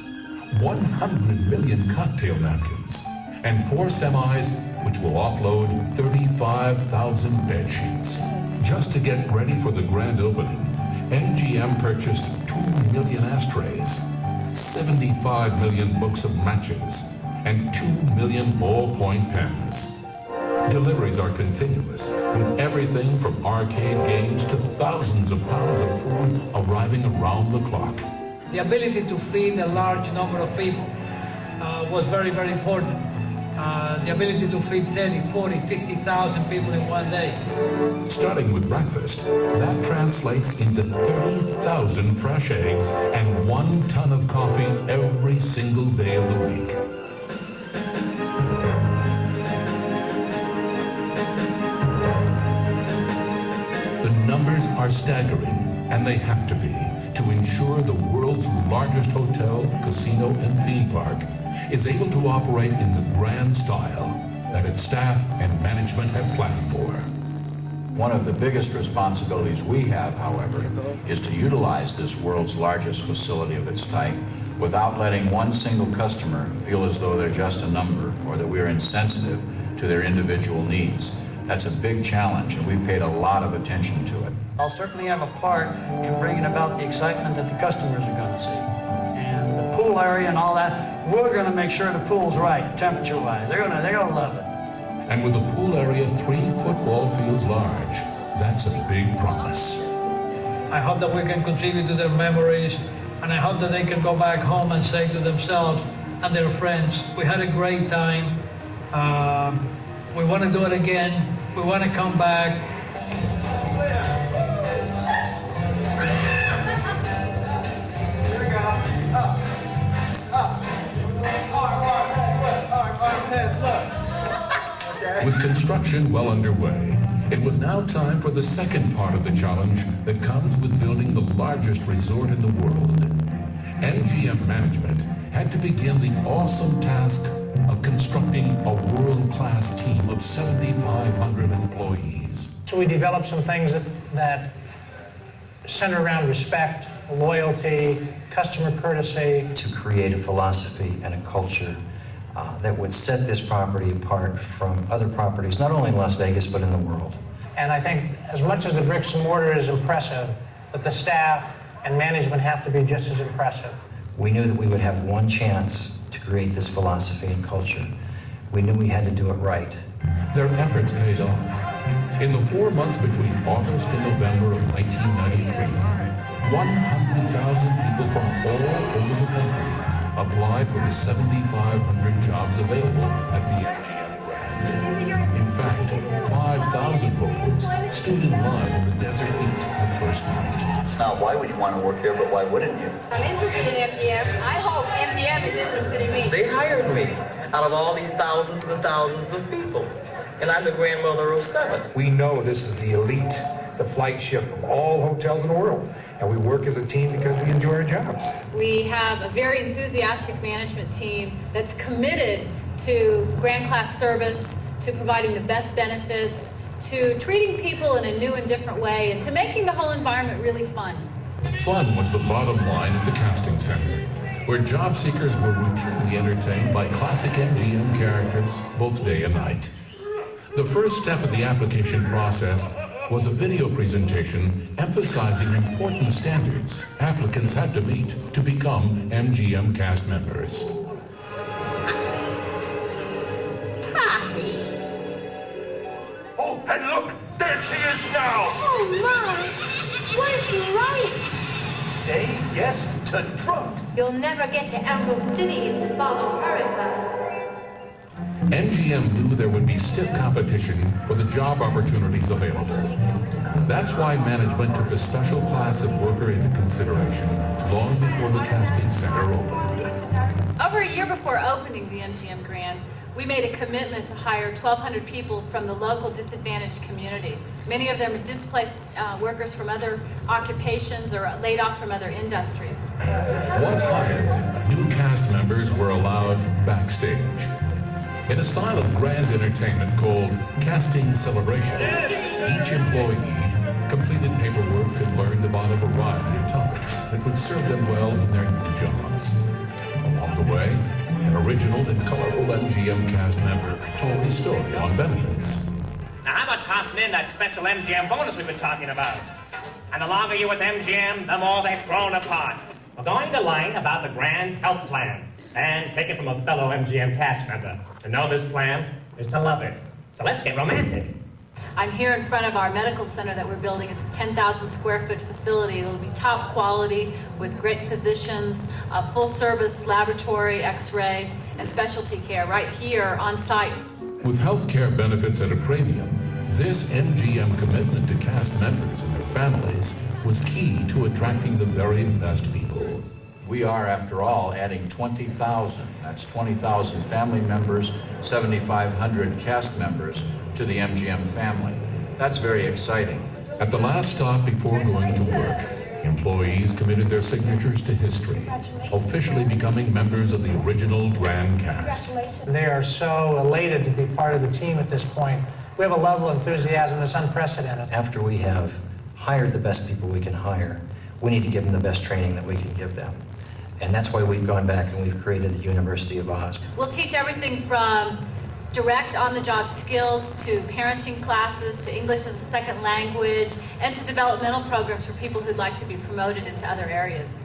100 million cocktail napkins, and 4 semis which will offload 35,000 bed sheets. Just to get ready for the grand opening, MGM purchased 2 million ashtrays, 75 million books of matches, and 2 million ballpoint pens. Deliveries are continuous, with everything from arcade games to thousands of pounds of food arriving around the clock. The ability to feed a large number of people was very, very important. The ability to feed 30, 40, 50,000 people in one day. Starting with breakfast, that translates into 30,000 fresh eggs and 1 ton of coffee every single day of the week. The numbers are staggering, and they have to be, to ensure the world's largest hotel, casino, and theme park is able to operate in the grand style that its staff and management have planned for. One of the biggest responsibilities we have, however, is to utilize this world's largest facility of its type without letting one single customer feel as though they're just a number or that we're insensitive to their individual needs. That's a big challenge, and we've paid a lot of attention to it. I'll certainly have a part in bringing about the excitement that the customers are going to see. And the pool area and all that, we're going to make sure the pool's right, temperature-wise. They're gonna love it. And with the pool area 3 football fields large, that's a big promise. I hope that we can contribute to their memories, and I hope that they can go back home and say to themselves and their friends, we had a great time. We want to do it again. We want to come back. With construction well underway, it was now time for the second part of the challenge that comes with building the largest resort in the world. MGM management had to begin the awesome task of constructing a world-class team of 7,500 employees. So we developed some things that center around respect, loyalty, customer courtesy. To create a philosophy and a culture that would set this property apart from other properties, not only in Las Vegas, but in the world. And I think as much as the bricks and mortar is impressive, that the staff and management have to be just as impressive. We knew that we would have one chance to create this philosophy and culture. We knew we had to do it right. Their efforts paid off. In the 4 months between August and November of 1993, 100,000 people from all over the country applied for the 7,500 jobs available at the MGM Grand. In fact, 5,000 locals stood in line in the desert heat the first night. It's not why would you want to work here, but why wouldn't you? I'm interested in MGM. I hope MGM is interested in me. They hired me out of all these thousands and thousands of people. And I'm the grandmother of 7. We know this is the elite, the flagship of all hotels in the world. And we work as a team because we enjoy our jobs. We have a very enthusiastic management team that's committed to grand class service, to providing the best benefits, to treating people in a new and different way, and to making the whole environment really fun. Fun was the bottom line at the casting center, where job seekers were routinely entertained by classic MGM characters both day and night. The first step of the application process was a video presentation emphasizing important standards applicants had to meet to become MGM cast members. Oh, and look, there she is now! Oh my! What is she writing? Say yes to drugs. You'll never get to Emerald City if you follow her advice. MGM knew there would be stiff competition for the job opportunities available. That's why management took a special class of worker into consideration long before the casting center opened. Over a year before opening the MGM Grand, we made a commitment to hire 1,200 people from the local disadvantaged community. Many of them are displaced workers from other occupations or laid off from other industries. Once hired, new cast members were allowed backstage. In a style of grand entertainment called Casting Celebration, each employee completed paperwork and learned about a variety of topics that would serve them well in their new jobs. Along the way, an original and colorful MGM cast member told a story on benefits. Now, how about tossing in that special MGM bonus we've been talking about? And the longer you're with MGM, the more they've grown apart. We're going to learn about the Grand Health Plan and take it from a fellow MGM cast member. To know this plan is to love it. So let's get romantic. I'm here in front of our medical center that we're building. It's a 10,000 square foot facility. It'll be top quality with great physicians, full service laboratory, x-ray, and specialty care right here on site. With healthcare benefits at a premium, this MGM commitment to cast members and their families was key to attracting the very best people. We are, after all, adding 20,000. That's 20,000 family members, 7,500 cast members to the MGM family. That's very exciting. At the last stop before going to work, employees committed their signatures to history, officially becoming members of the original Grand Cast. They are so elated to be part of the team at this point. We have a level of enthusiasm that's unprecedented. After we have hired the best people we can hire, we need to give them the best training that we can give them. And that's why we've gone back and we've created the University of Oz. We'll teach everything from direct on-the-job skills to parenting classes to English as a second language and to developmental programs for people who'd like to be promoted into other areas.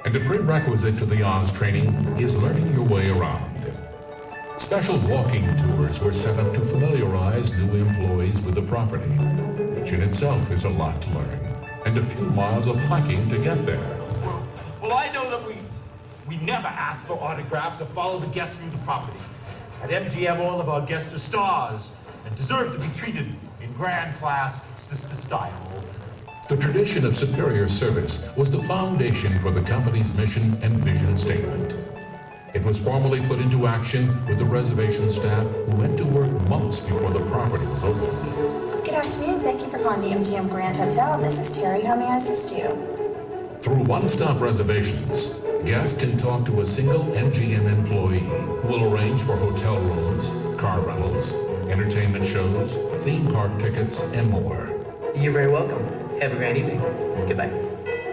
And a prerequisite to the Oz training is learning your way around. Special walking tours were set up to familiarize new employees with the property, which in itself is a lot to learn, and a few miles of hiking to get there. Well, I know that we never ask for autographs or follow the guests through the property. At MGM, all of our guests are stars and deserve to be treated in grand class style. The tradition of superior service was the foundation for the company's mission and vision statement. It was formally put into action with the reservation staff who went to work months before the property was opened. Good afternoon. Thank you for calling the MGM Grand Hotel. This is Terry. How may I assist you? Through one-stop reservations, guests can talk to a single MGM employee who will arrange for hotel rooms, car rentals, entertainment shows, theme park tickets, and more. You're very welcome. Have a grand evening. Goodbye.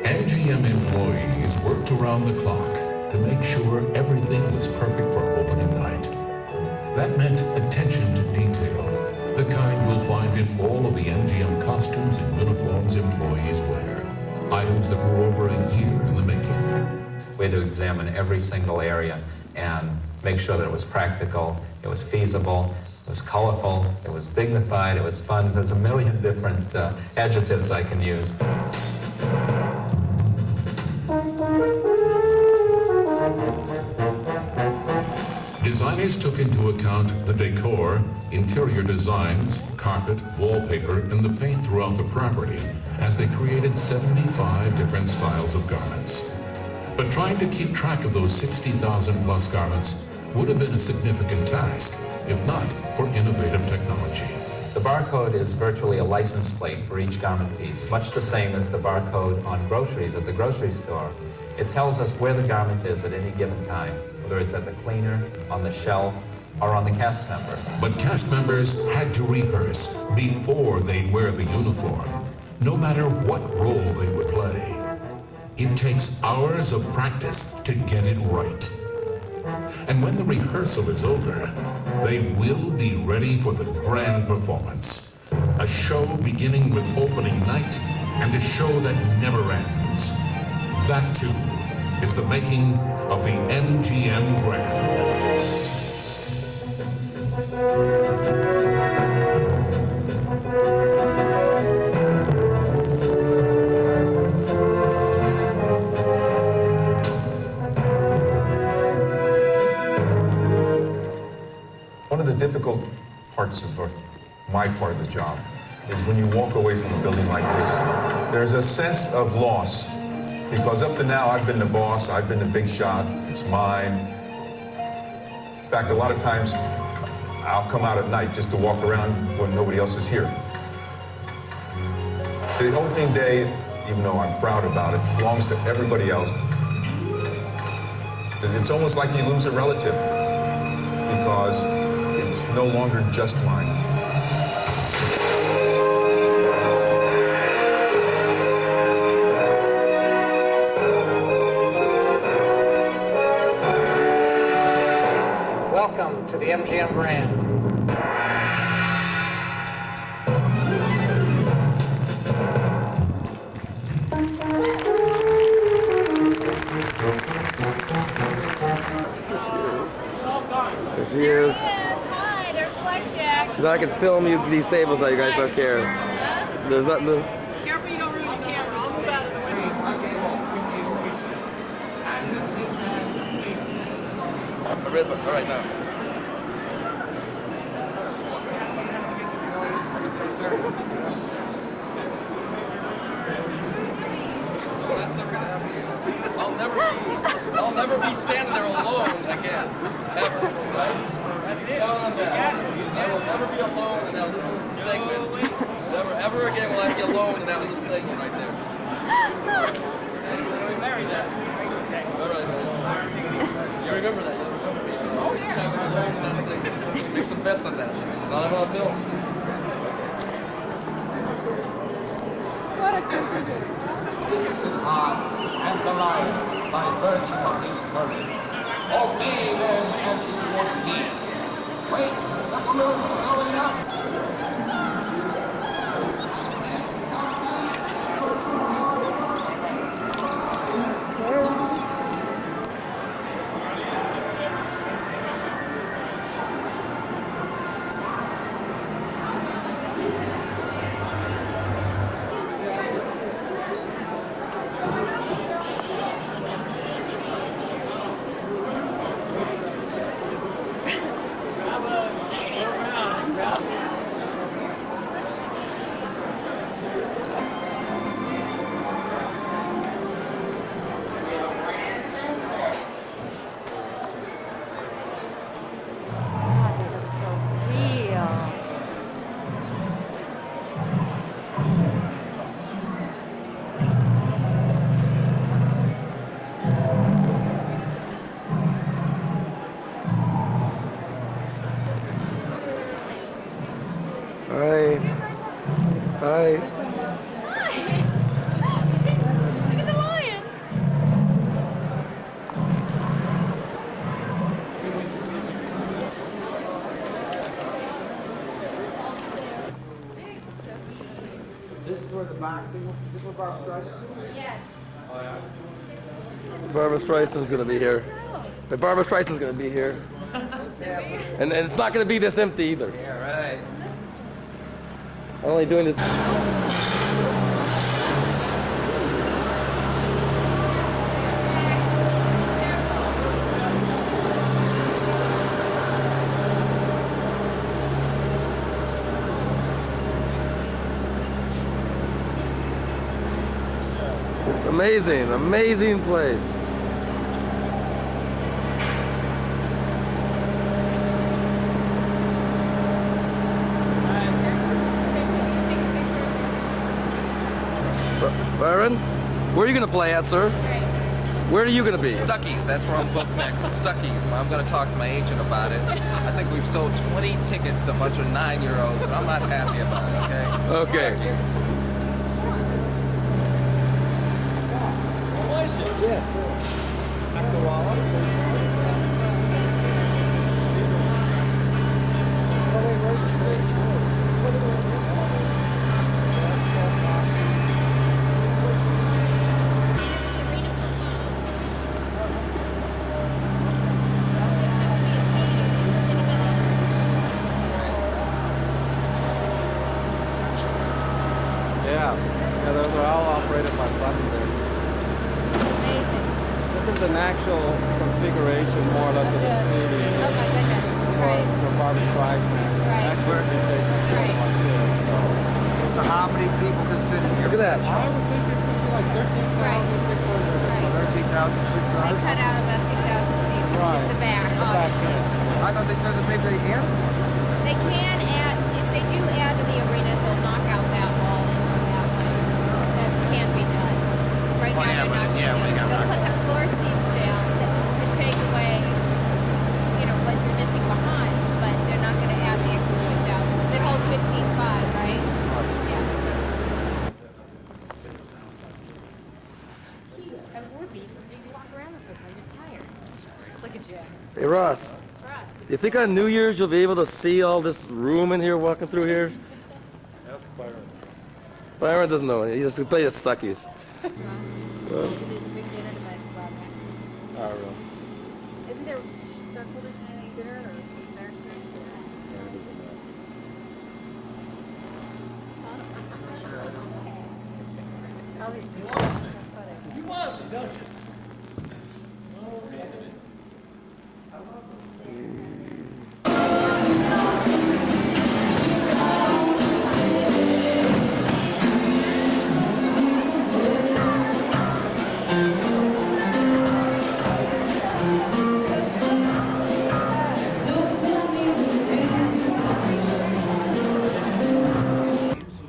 MGM employees worked around the clock to make sure everything was perfect for opening night. That meant attention to detail, the kind you'll find in all of the MGM costumes and uniforms employees wear. Items that were over a year in the making. We had to examine every single area and make sure that it was practical, it was feasible, it was colorful, it was dignified, it was fun. There's a million different adjectives I can use. Designers took into account the decor, interior designs, carpet, wallpaper, and the paint throughout the property as they created 75 different styles of garments. But trying to keep track of those 60,000 plus garments would have been a significant task, if not for innovative technology. The barcode is virtually a license plate for each garment piece, much the same as the barcode on groceries at the grocery store. It tells us where the garment is at any given time, whether it's at the cleaner, on the shelf, or on the cast member. But cast members had to rehearse before they'd wear the uniform, no matter what role they would play. It takes hours of practice to get it right. And when the rehearsal is over, they will be ready for the grand performance. A show beginning with opening night and a show that never ends. That, too, is the making of the MGM Grand. One of the difficult parts of my part of the job is when you walk away from a building like this, there's a sense of loss. Because up to now, I've been the boss, I've been the big shot, it's mine. In fact, a lot of times, I'll come out at night just to walk around when nobody else is here. The opening day, even though I'm proud about it, belongs to everybody else. It's almost like you lose a relative because it's no longer just mine. Welcome to the MGM Grand. There she is. Hi, there's Blackjack. Now I can film you these tables now, you guys don't care. There's nothing to... Careful you don't ruin the camera. I'll move out of the way. All right, now. I'll never be standing there alone again, ever, right? That's it. I will never be alone in that little segment. Never, ever again will I be alone in that little segment right there. All right. You remember that? Oh, yeah. Make some bets on that. Not about film. What a Listen hard and the lion by virtue of his courage. Obey them as you would me. Wait, the balloon's going up. Hi. Hi. Look at the lion. This is where the boxing, is this where Barbara Streisand is? Yes. Barbara Streisand's gonna be here. But Barbara Streisand's gonna be here. And it's not gonna be this empty either. Yeah, right. I'm only doing this. amazing, amazing place. Byron, where are you going to play at, sir? Where are you going to be? Stuckey's, that's where I'm booked next. Stuckey's. I'm going to talk to my agent about it. I think we've sold 20 tickets to a bunch of 9-year-olds, and I'm not happy about it, okay? Okay. Stuckey's. Yeah, those are all operated by Buckingham. Amazing. This is an actual configuration, more or less, of the city. Oh my goodness. Right. For Barbra Streisand. Right. Actually, they take something Right. like this. So how many people can sit in here? Look at that. I would think it's going to be like 13,600. 13,600? They cut out about 2,000 seats, which Right. is the back. I thought they said that maybe they can. They can add, if they do add to the arena, they'll knock out that wall and that can be done. Right now, they're not going to. They'll put the floor seats down to take away, you know, what you're missing behind, but they're not going to add the extra 2,000. It holds 15,500, right? Yeah. I would be. You can walk around this way. You're tired. Look at you. Hey, Ross. You think on New Year's you'll be able to see all this room in here walking through here? That's Byron. Byron doesn't know. He just played at Stuckey's. Isn't there stockholders any dinner or all these people. You want it, don't you?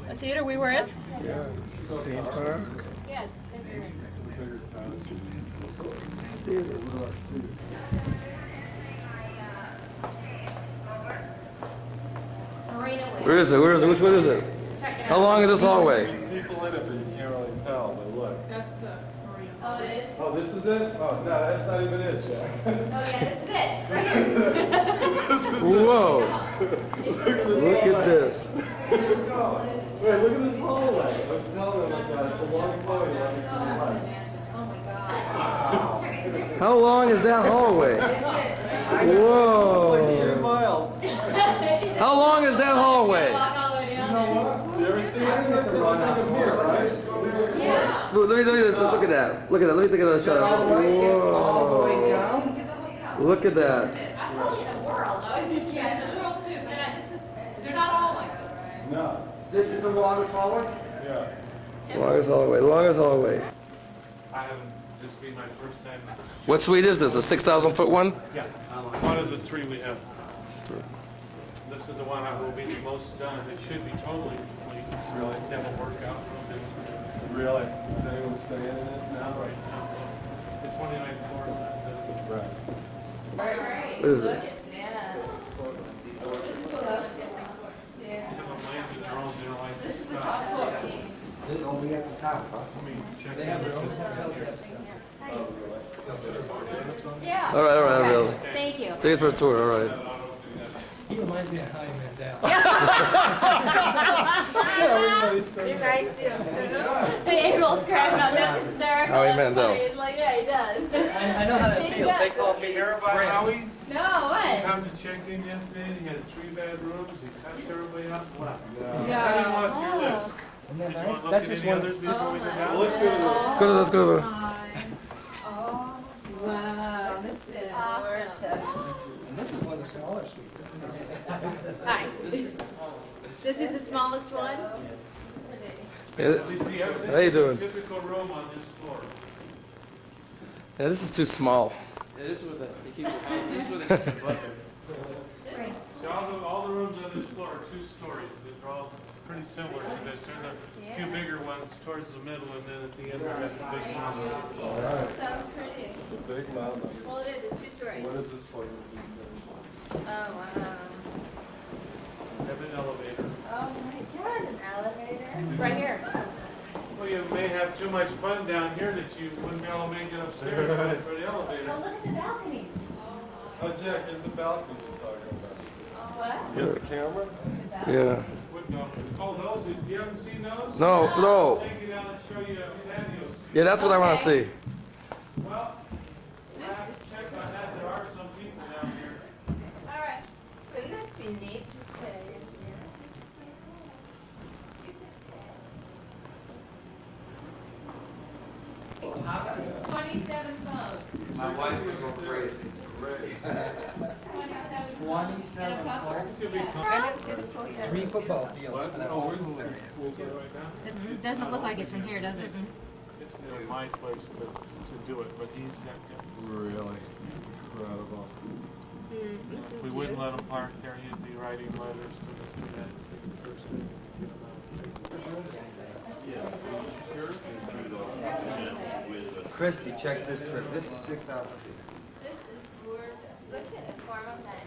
The theater we were in? Yeah. Theme park. Yeah. Where is it? Where is it? Which one is it? How long is this hallway? There's people in it, but you can't really tell. But look. That's the arena. Oh, it is? Oh, this is it? Oh, no, that's not even it, Jack. Oh, yeah, this is it. This is Whoa. Look at this. Wait, look at this hallway. Let's tell them like that. It's a long hallway. Let me see the light. Oh my God. How long is that hallway? Whoa. 8 miles. How long is that hallway? You know what? You ever seen anything that looks like a mirror, right? Yeah. Let me look at that. Look at that. Let me take another shot. All the way Whoa. down? Look at that. Probably in the world, though. Yeah, in the world too. They're not all like this. No. This is the longest hallway? Yeah. Longest hallway. Longest hallway. I haven't, this will be my first time. What suite is this? A 6,000-foot one? Yeah, one of the 3 we have. This is the one that will be the most done. It should be totally complete. Really? They have a workout room. Really? Is anyone staying in it now? Right now. The 29th floor is not done. Right. What is this? They have a land of their own. They don't like this stuff. This will be at the top, huh? Let me check. They have their own hotel guests. Yeah. All right, really. Thank you. Take us for a tour, all right. He reminds me of Howie Mandel. He reminds you. April's cracking up. That's hysterical. Howie That's Mandel. funny. It's like, yeah, he does. I know how that He feels. does. They called me Howie. No, what? He come to check in yesterday. He had 3 bedrooms. He cussed everybody out. What? Yeah. I didn't want your list. Did you want to look at any others before we go down? Let's go to the. Let's go to Oh, wow. This is awesome. And this is one of the smaller suites, isn't it? Hi. This is the smallest one? How you doing? Typical room on this floor. Yeah, this is too small. Yeah, this is where they keep the butter. See, all the rooms on this floor are 2 stories. They're all pretty similar to this. There's a few bigger ones towards the middle, and then at the end we got the big mama. So pretty. The big mama. Well, it is. It's 2-story. What is this for? Oh, wow. Have an elevator. Oh, my God, an elevator. Right here. Well, you may have too much fun down here that you wouldn't be able to make it upstairs for the elevator. Oh, look at the balconies. Oh, Jack, there's the balconies you're talking about. What? You have the camera? Yeah. What, no? Oh, those? You haven't seen those? No, no. I'll take you down and show you patios. Yeah, that's what I want to see. Well, I have to check on that. There are some people down here. All right. Wouldn't this be neat to say? 27 phones. My wife would go crazy. Great. 27 folks. 3 football fields for that whole pool area. It doesn't look like it from here, does it? It's near my place to do it, but he's got to. Really incredible. We wouldn't let him park there. He'd be writing letters to the United States person. Christy, check this trip. This is 6,000 feet. This is gorgeous. Look at the form of that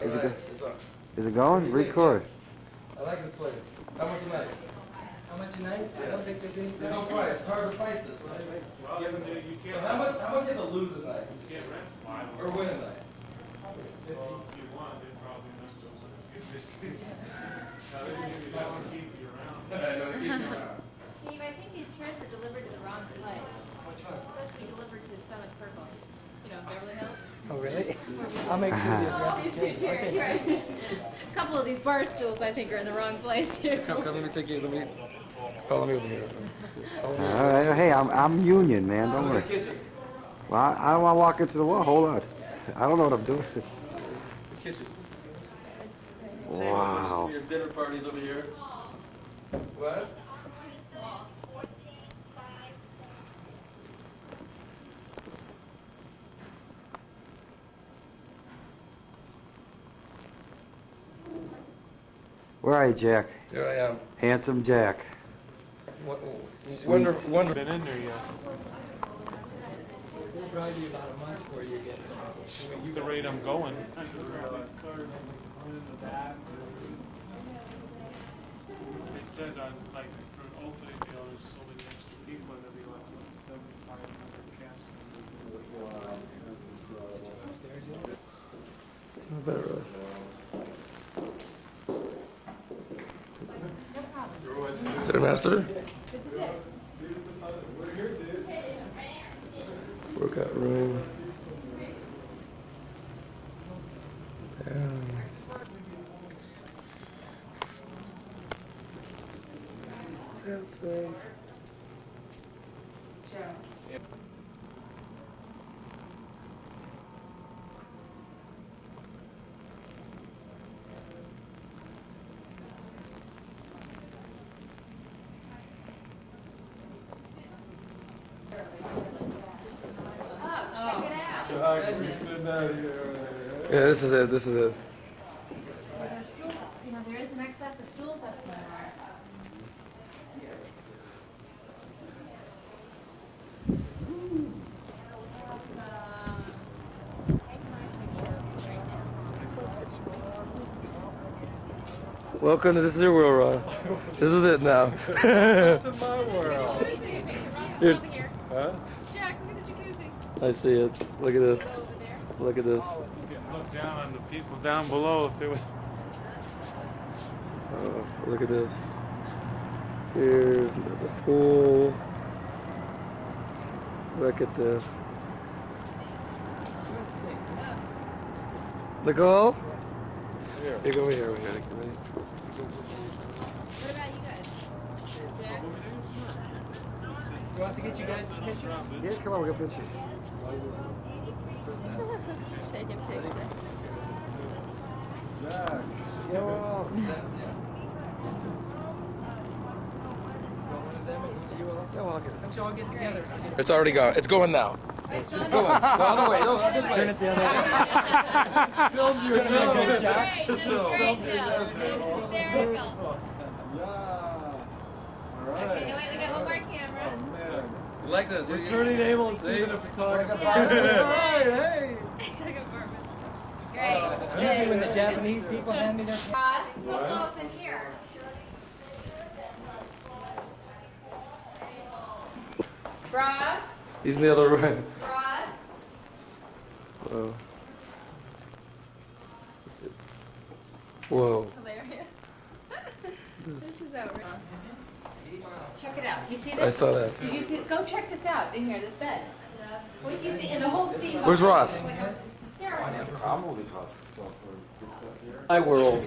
Is it good? Is it going? Record. I like this place. How much a night? How much a night? I don't think there's any. There's no price. It's hard to price this, right? Well, you can't. How much you have to lose a night? You can't rent. Or win a night? Well, if you want, they'd probably not go. If they see. Now, they don't want to keep you around. I know, keep you around. Steve, I think these trays were delivered to the wrong place. Which one? Supposed to be delivered to Summit Circle. You know, Beverly Hills. Oh, really? I'll make sure the address is changed. Right. A couple of these bar stools, I think, are in the wrong place too. Come, let me take you. Follow me over here. All right. Hey, I'm union, man. Don't worry. Well, I don't want to walk into the wall. Hold on. I don't know what I'm doing. The kitchen. Wow. Your dinner parties over here. What? Where are you, Jack? Here I am. Handsome Jack. Wonder. Been in there yet? We'll drive you about a month before you get The rate I'm going. They said on like for an opening, there's so many extra people, and there'll be like 7,500 cast members. Stairmaster. Workout room. Yeah, this is it. This is it. You know, there is an excess of stools I've seen in ours. Welcome to This Is Your World, Ron. This is it now. That's in my world. Here. Huh? Jack, look at the jacuzzi. I see it. Look at this. Look at this. You can look down on the people down below if they would. Oh, look at this. Cheers. There's a pool. Look at this. Nicole? Here. You go over here. Ready? What about you guys? Jack? You want us to get you guys a picture? Yeah, come on, we'll get a picture. Taking pictures. Jack, yo. Let's all get together. It's already gone. It's going now. It's going. The other way. No, this way. Turn it the other way. It's hysterical. Okay, no, wait, we got one more camera. You like this? We're turning Abel and Steven into photographers. It's like a bourbon. Great. Usually when the Japanese people hand me their... Ross, who goes in here? Ross? He's in the other room. Ross? Whoa. Whoa. It's hilarious. This is outrageous. Check it out. Do you see this? I saw that. Did you see? Go check this out in here, this bed. What do you see in the whole scene? Where's Ross? It's hysterical. I whirl.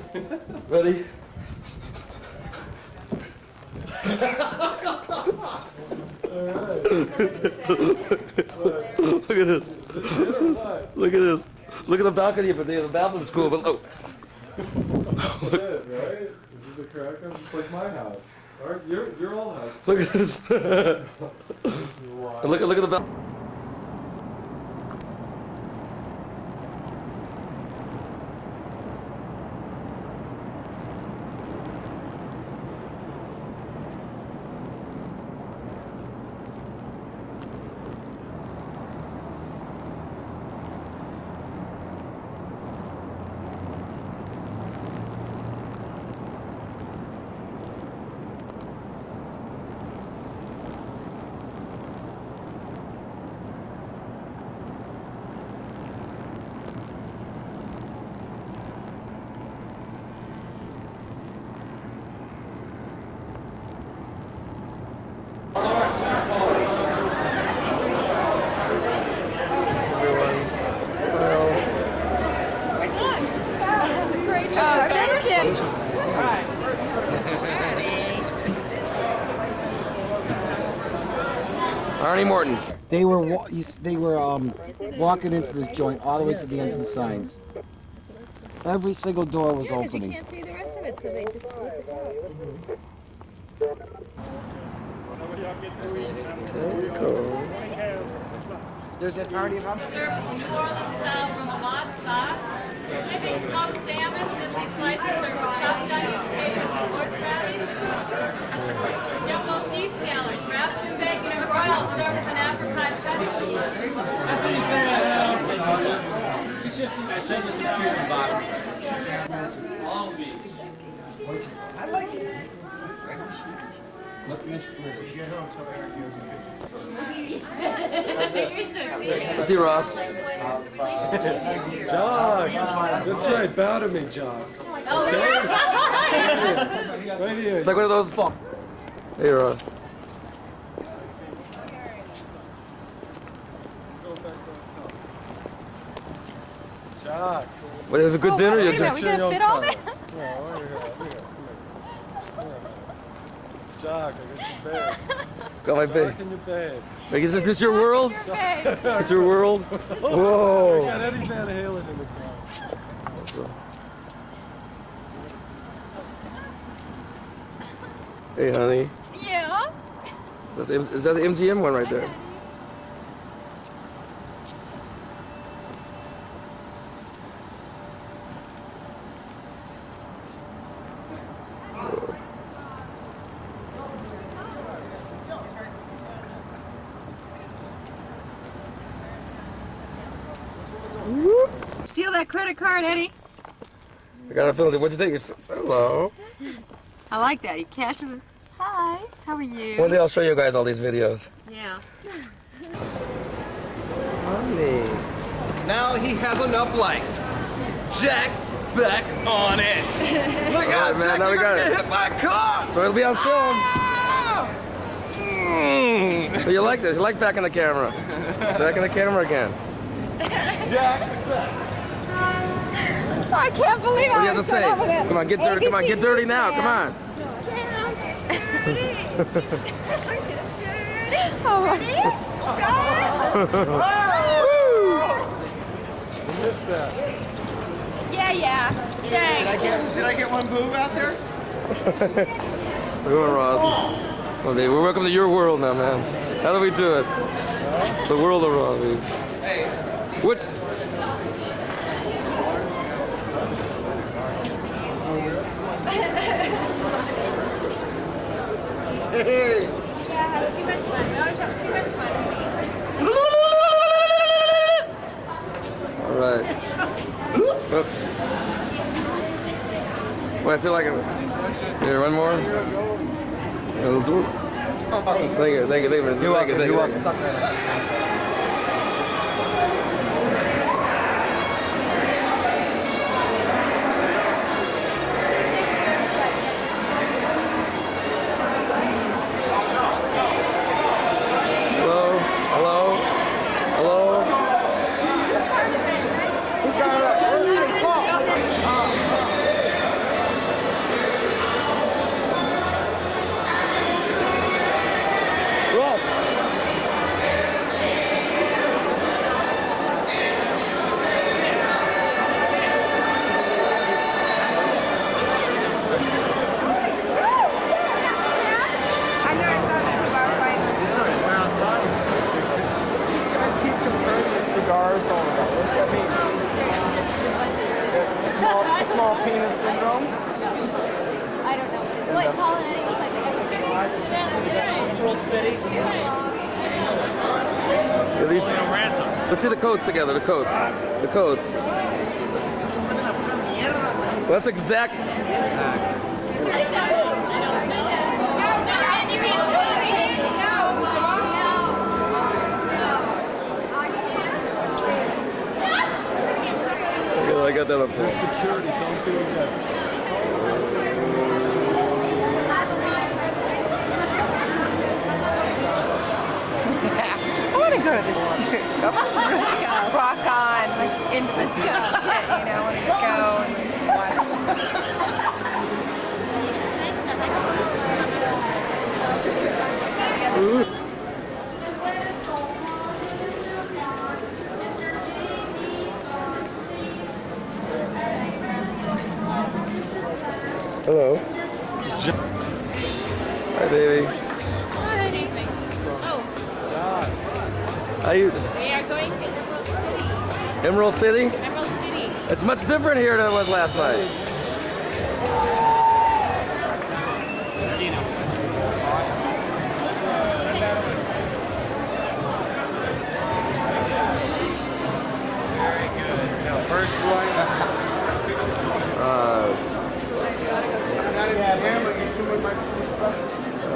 Ready? Look at this. Look at this. Look at the balcony, but the bathroom's cool. But look. That's it, right? This is the correct one? It's like my house. Or your old house. Look at this. This is wild. Look at the balcony. Arnie Morton's. They were walking into this joint all the way to the end of the signs. Every single door was opening. You can't see the rest of it, so they just split the top. There's that party of Served with New Orleans style remoulade sauce, Pacific smoked salmon, thinly sliced and served with chopped onions, potatoes, and horseradish. Jumbo sea scallops wrapped in bacon and broiled, served with an apricot chutney. That's what you said. I sent you some Cuban boxes. Long Beach. I like it. Look, Miss British. Let's see Ross. Jock. That's right. Bow to me, Jock. Okay? Right here. It's like one of those. Hey, Ross. Jock. What is a good dinner? Wait a minute, we gonna fit all that? No, over here. Jock, I got your bag. Got my bag. Jock and your bag. Like, is this your world? Is your world? Whoa. I got Eddie Van Halen in the car. Hey, honey. Yeah. Is that the MGM one right there? Steal that credit card, Eddie. I got a feeling. What'd you think? Hello. I like that. He cashes it. Hi, how are you? One day I'll show you guys all these videos. Yeah. Honey. Now he has enough light. Jack's back on it. Look out, man, Jack, now we you're got gonna it. get hit by a car. So it'll be on film. But you liked it. You like back in the camera. Back in the camera again. I can't believe What do you have to say? Come on, get dirty. Come on, get dirty now. Come on. Oh my Missed that. Yeah. Thanks. Did I get one boob out there? Look at Ross. Well, baby, we're welcome to your world now, man. How do we do it? It's the world around me. Which? Hey. Yeah, I have too much fun. I always have too much fun. All right. Well, I feel like I'm. Here, one more. It'll do. Thank you, thank you, thank you. Thank you, thank you. Stuck right next to Hello, hello, hello. Who's got cigars on it. What's that mean? It's small penis syndrome? I don't know. What Paul and Eddie look like they World City. At least, let's see the coats together, the coats. The coats. Well, that's exact. I got that up there. There's security, don't do it yet. I want to go to the studio. Rock on, like into this shit, you know. I want to go and Hello. Hi, baby. Hi. Oh, How you? we are going to Emerald City. Emerald City? Emerald City. It's much different here than it was last night. Very good. Now, first one.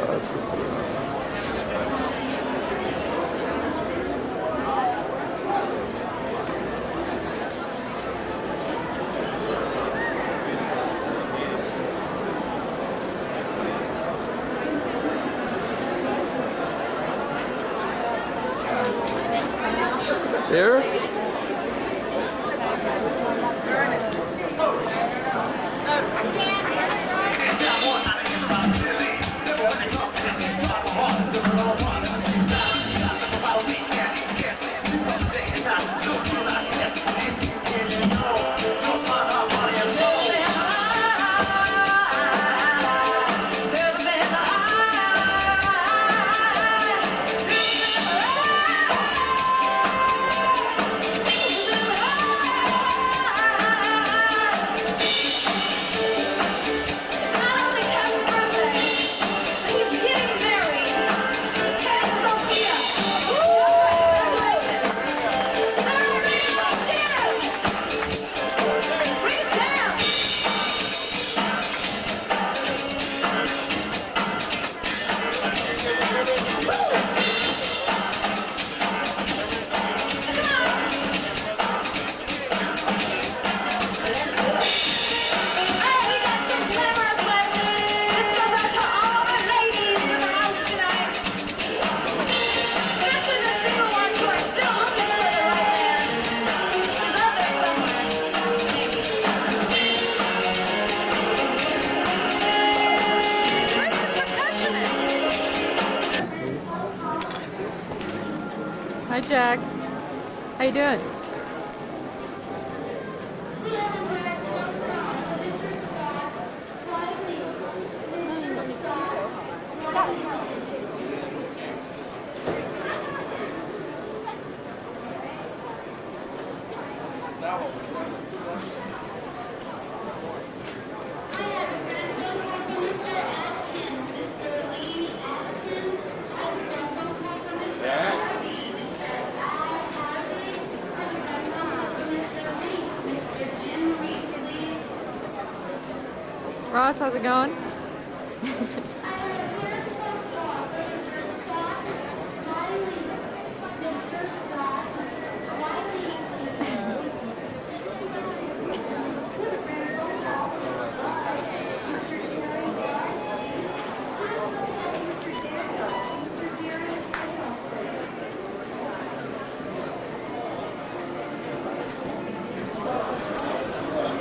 Let's get some. Here? Hi, Jack. How you doing? boss. How's it going?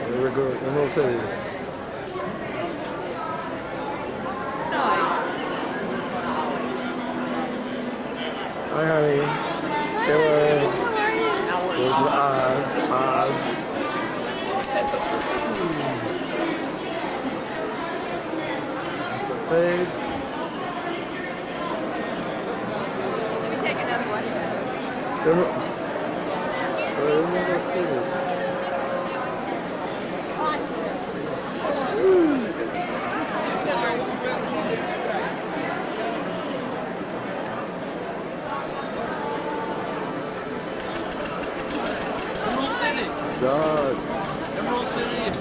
Here we go. Emerald City. Hi, honey. Hello. There's Oz. Oz. Babe. Let me take another one. Emerald City. God. Emerald City.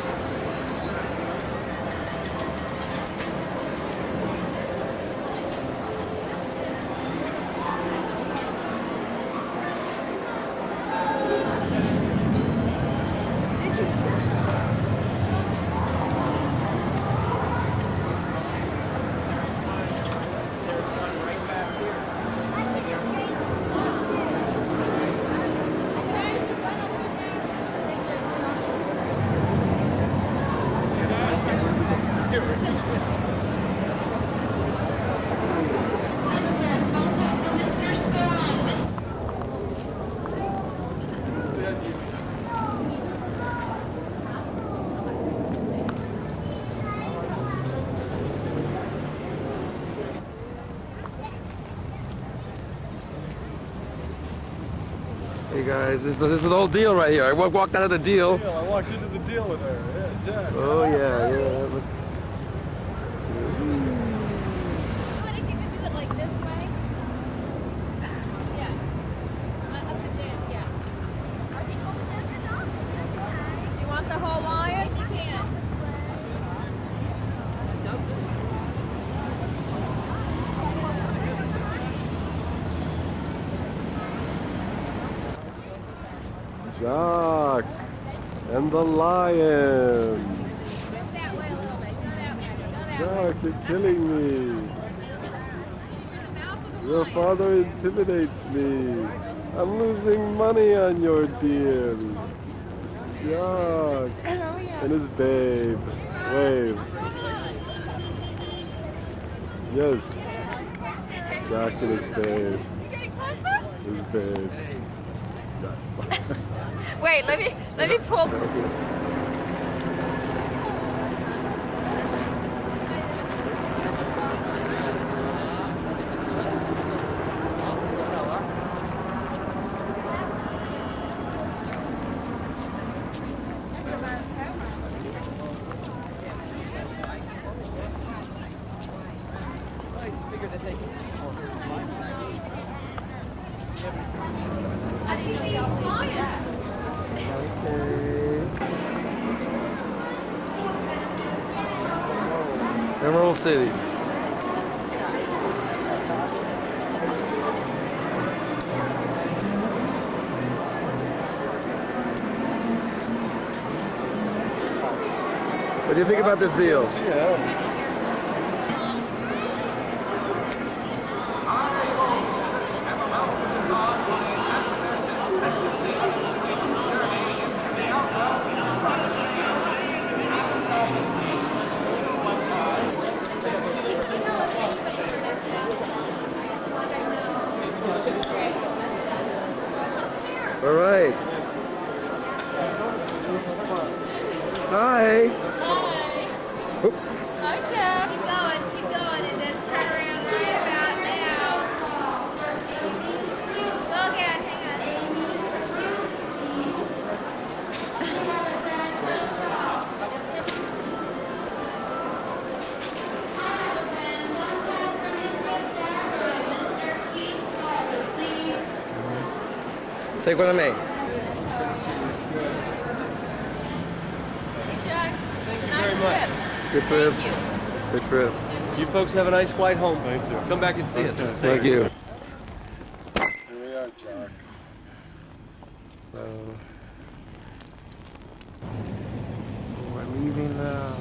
Hey guys, this is the whole deal right here. I walked out of the deal. I walked into the deal with her. Yeah, Jack. Oh yeah, that looks. What if you could do it like this way? Yeah. Up and down, yeah. Do you want the whole lion? You can. Jack and the lion. Jack, you're killing me. Your father intimidates me. I'm losing money on your deal. Jack and his babe. Wave. Yes. Jack and his babe. His babe. Wait, let me pull. Emerald City. What do you think about this deal? Yeah. All right. Hi. Hi, Jack. Keep going, and then turn around right about now. Look at, hang Take one of me. Hey, Jack. Thank you Nice very much. trip. Good trip. Thank you. Good trip. You folks have a nice flight home. Thank you. Come back and see us. Thank you. Here we are, Jack. We're leaving now.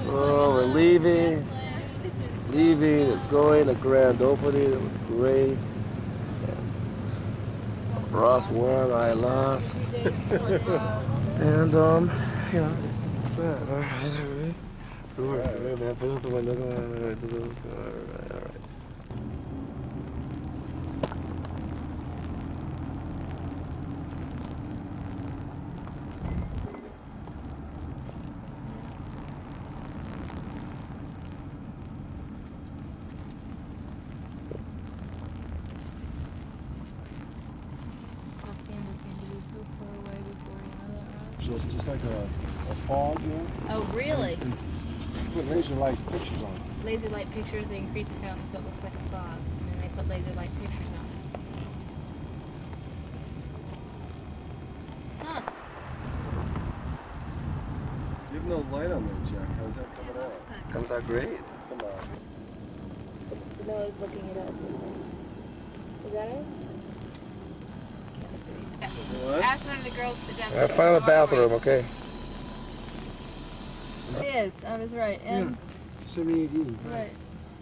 Oh, we're leaving. Leaving. It's going to grand opening. It was great. Ross won. I lost. And you know. All right. So it's just like a fog, you know? Oh, really? Put laser light pictures on. Laser light pictures, they increase the fountain so it looks like a fog. And then they put laser light pictures on it. Huh. You have no light on there, Jack. How's that coming out? Comes out great. Come on. So Noah's looking at us. Is that it? Can't see. What? Ask one of the girls to dance. I found the bathroom, okay? It is. I was right. And 78E. right.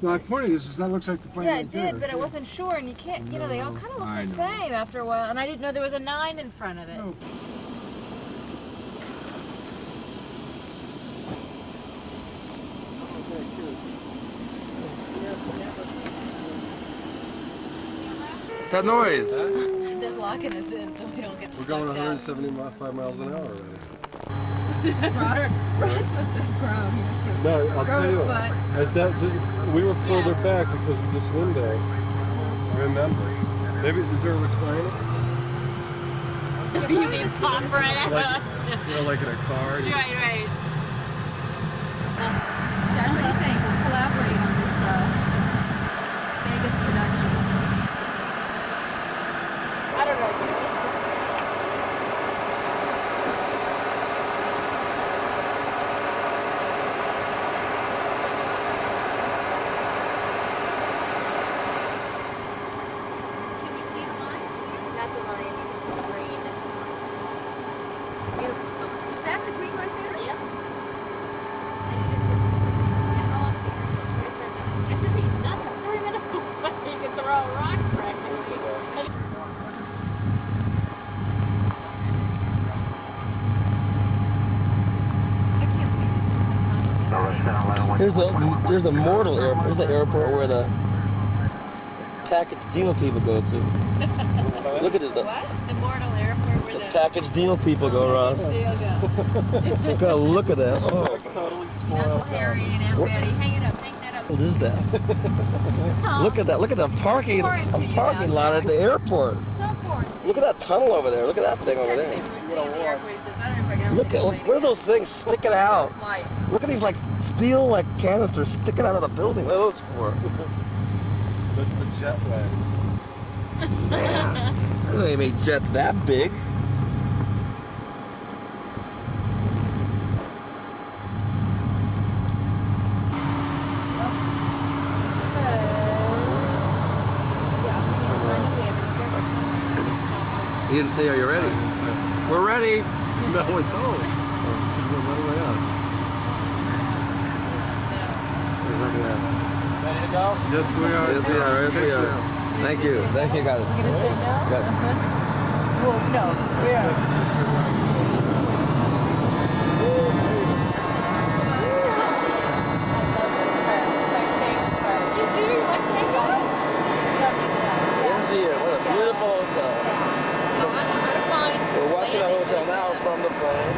No, I pointed this. That looks like the plane. Yeah, right it did, there. but I wasn't sure, and you can't. You know, they all kind of look the same after a while, and I didn't know there was a 9 in front of it. Oh. What's that noise? They're locking us in so we don't get We're going 175 miles an hour already. Ross must have grown. He must have No, I'll tell you but what. We were further back because of this window. Remember. Maybe, is there a recliner? you mean pop right out? Like in a car. Right. Jack, what do you think? We'll collaborate on this Vegas production. I don't know. There's a mortal airport. There's the airport where the package deal people go to. Look at this. What? The mortal airport where the Package deal people go, Ross. Gotta look at that. Oh. Totally Uncle Harry and Aunt Betty. Hang it up. Hang that up. What is that? Look at that. Look at the parking lot at the airport. So boring. Look at that tunnel over there. Look at that thing over there. Look at what are those things sticking out? Look at these like steel like canisters sticking out of the building. What are those for? That's the jet lag. Man, I didn't know they made jets that big. You didn't say, are you ready? We're ready. No, we don't. She's going to let us. Ready to go? Yes, we are. Yes, we are. Yes, we are. Thank you. Thank you, guys. You're gonna say no? Got it. Well, no. Yeah. What a beautiful hotel. We're watching the hotel now from the plane.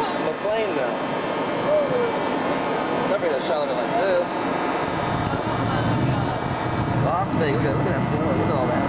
This is the plane now. Never get a shot of it like this. Las Vegas, look at that scenery, look at all that.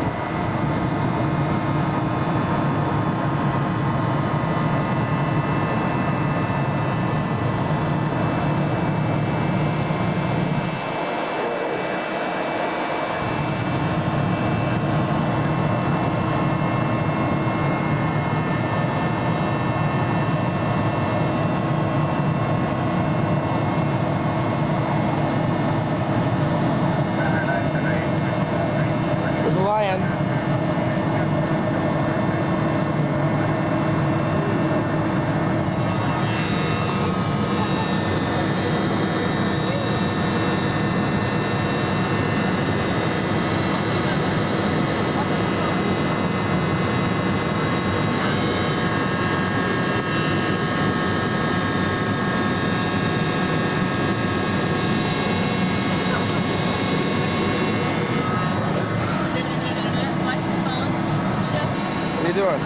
doing?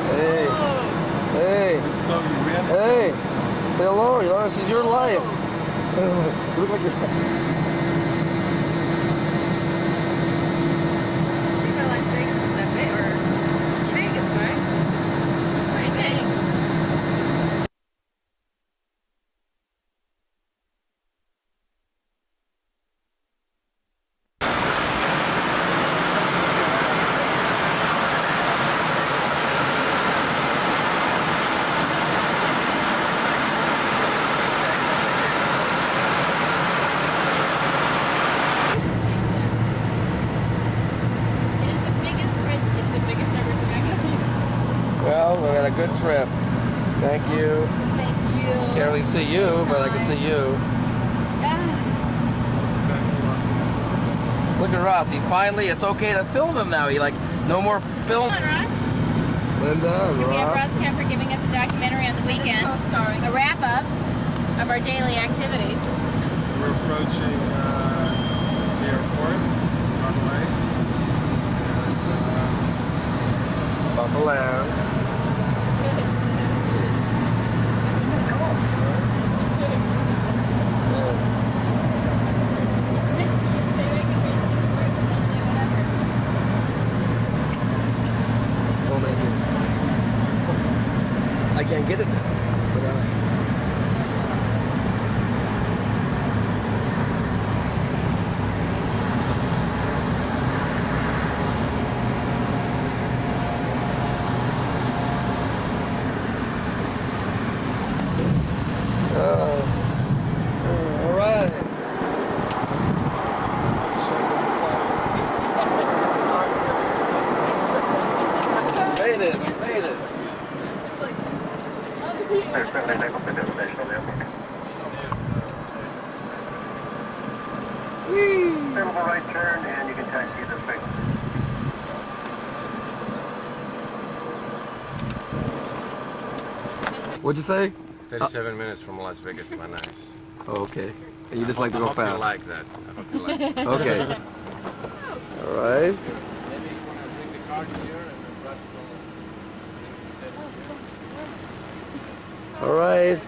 Hey. Hey. Hey. Say hello. You know, this is your life. You look like you're... Las Vegas was that big, or Vegas, right? It's pretty big. Well, we had a good trip. Thank you. Thank you. Can't really see you, but I can see you. Look at Ross. He finally, it's okay to film him now. He like, no more film. Come on, Ross. Linda and We have Ross. Ross Kemper giving us a documentary on the weekend. A wrap up of our daily activities. We're approaching the airport on the way. Buckle down. I can't get it now. All right. Made it. We made it. Available right turn, and you can taxi this way. What'd you say? 37 minutes from Las Vegas to Manaus. Oh, okay. And you just like to go I hope you fast. like that. I hope you like that. Okay. All right. Maybe you want to bring the car here and then Russ will... All right.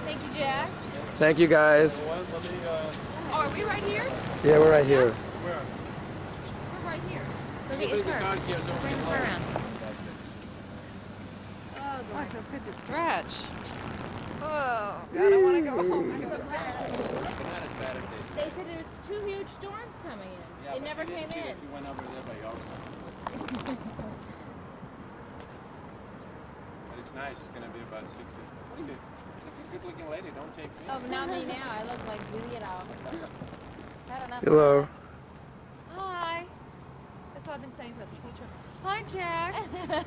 Thank you, Jack. Thank you, guys. Oh, are we right here? Yeah, we're right here. We're right here. Look You at bring the your car car. here so we Bring can the load car it. around. Oh, it feels good to stretch. Oh, God, I want to go home. Not as bad as they They said there's 2 huge storms coming in. They never came in. He went over there by Yorkshire. But it's nice. It's going to be about 60. Look at good looking lady. Don't take me. Oh, not me now. I look like, you know. I don't know. Say hello. Hi. That's what I've been saying for this whole trip. Hi, Jack.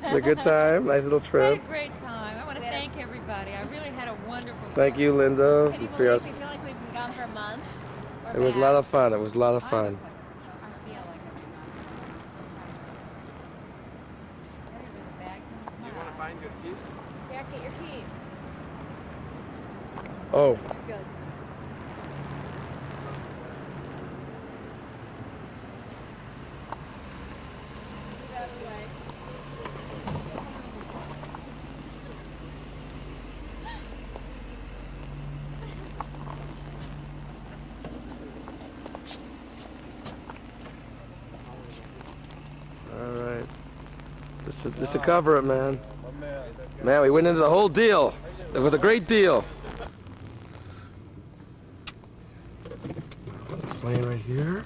It's a good time. Nice little I had trip. a great time. I want to thank everybody. I really had a wonderful Thank you, Linda. Can you for your- believe we feel like we've been gone for a month? It was a lot of fun. It was a lot of fun. I feel like I've been gone. You want to find your keys? Yeah, get your keys. Oh. Good. Get out of the way. All right. This should cover it, man. Man, we went into the whole deal. It was a great deal. Plane right here.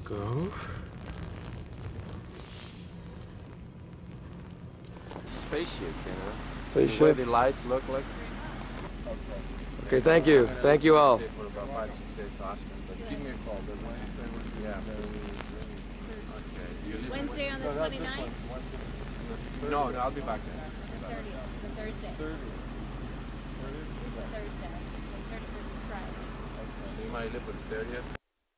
Go. Spaceship, you know. Spaceship. The way the lights look like. Okay, thank you. Thank you all. For about 5-6 days to hospital. But give me a call. The Wednesday would be, yeah. Okay. Wednesday on the 29th? No, I'll be back then. The 30th. The Thursday. 30. It's a Thursday. The 31st is Friday. So you might live with the 30th?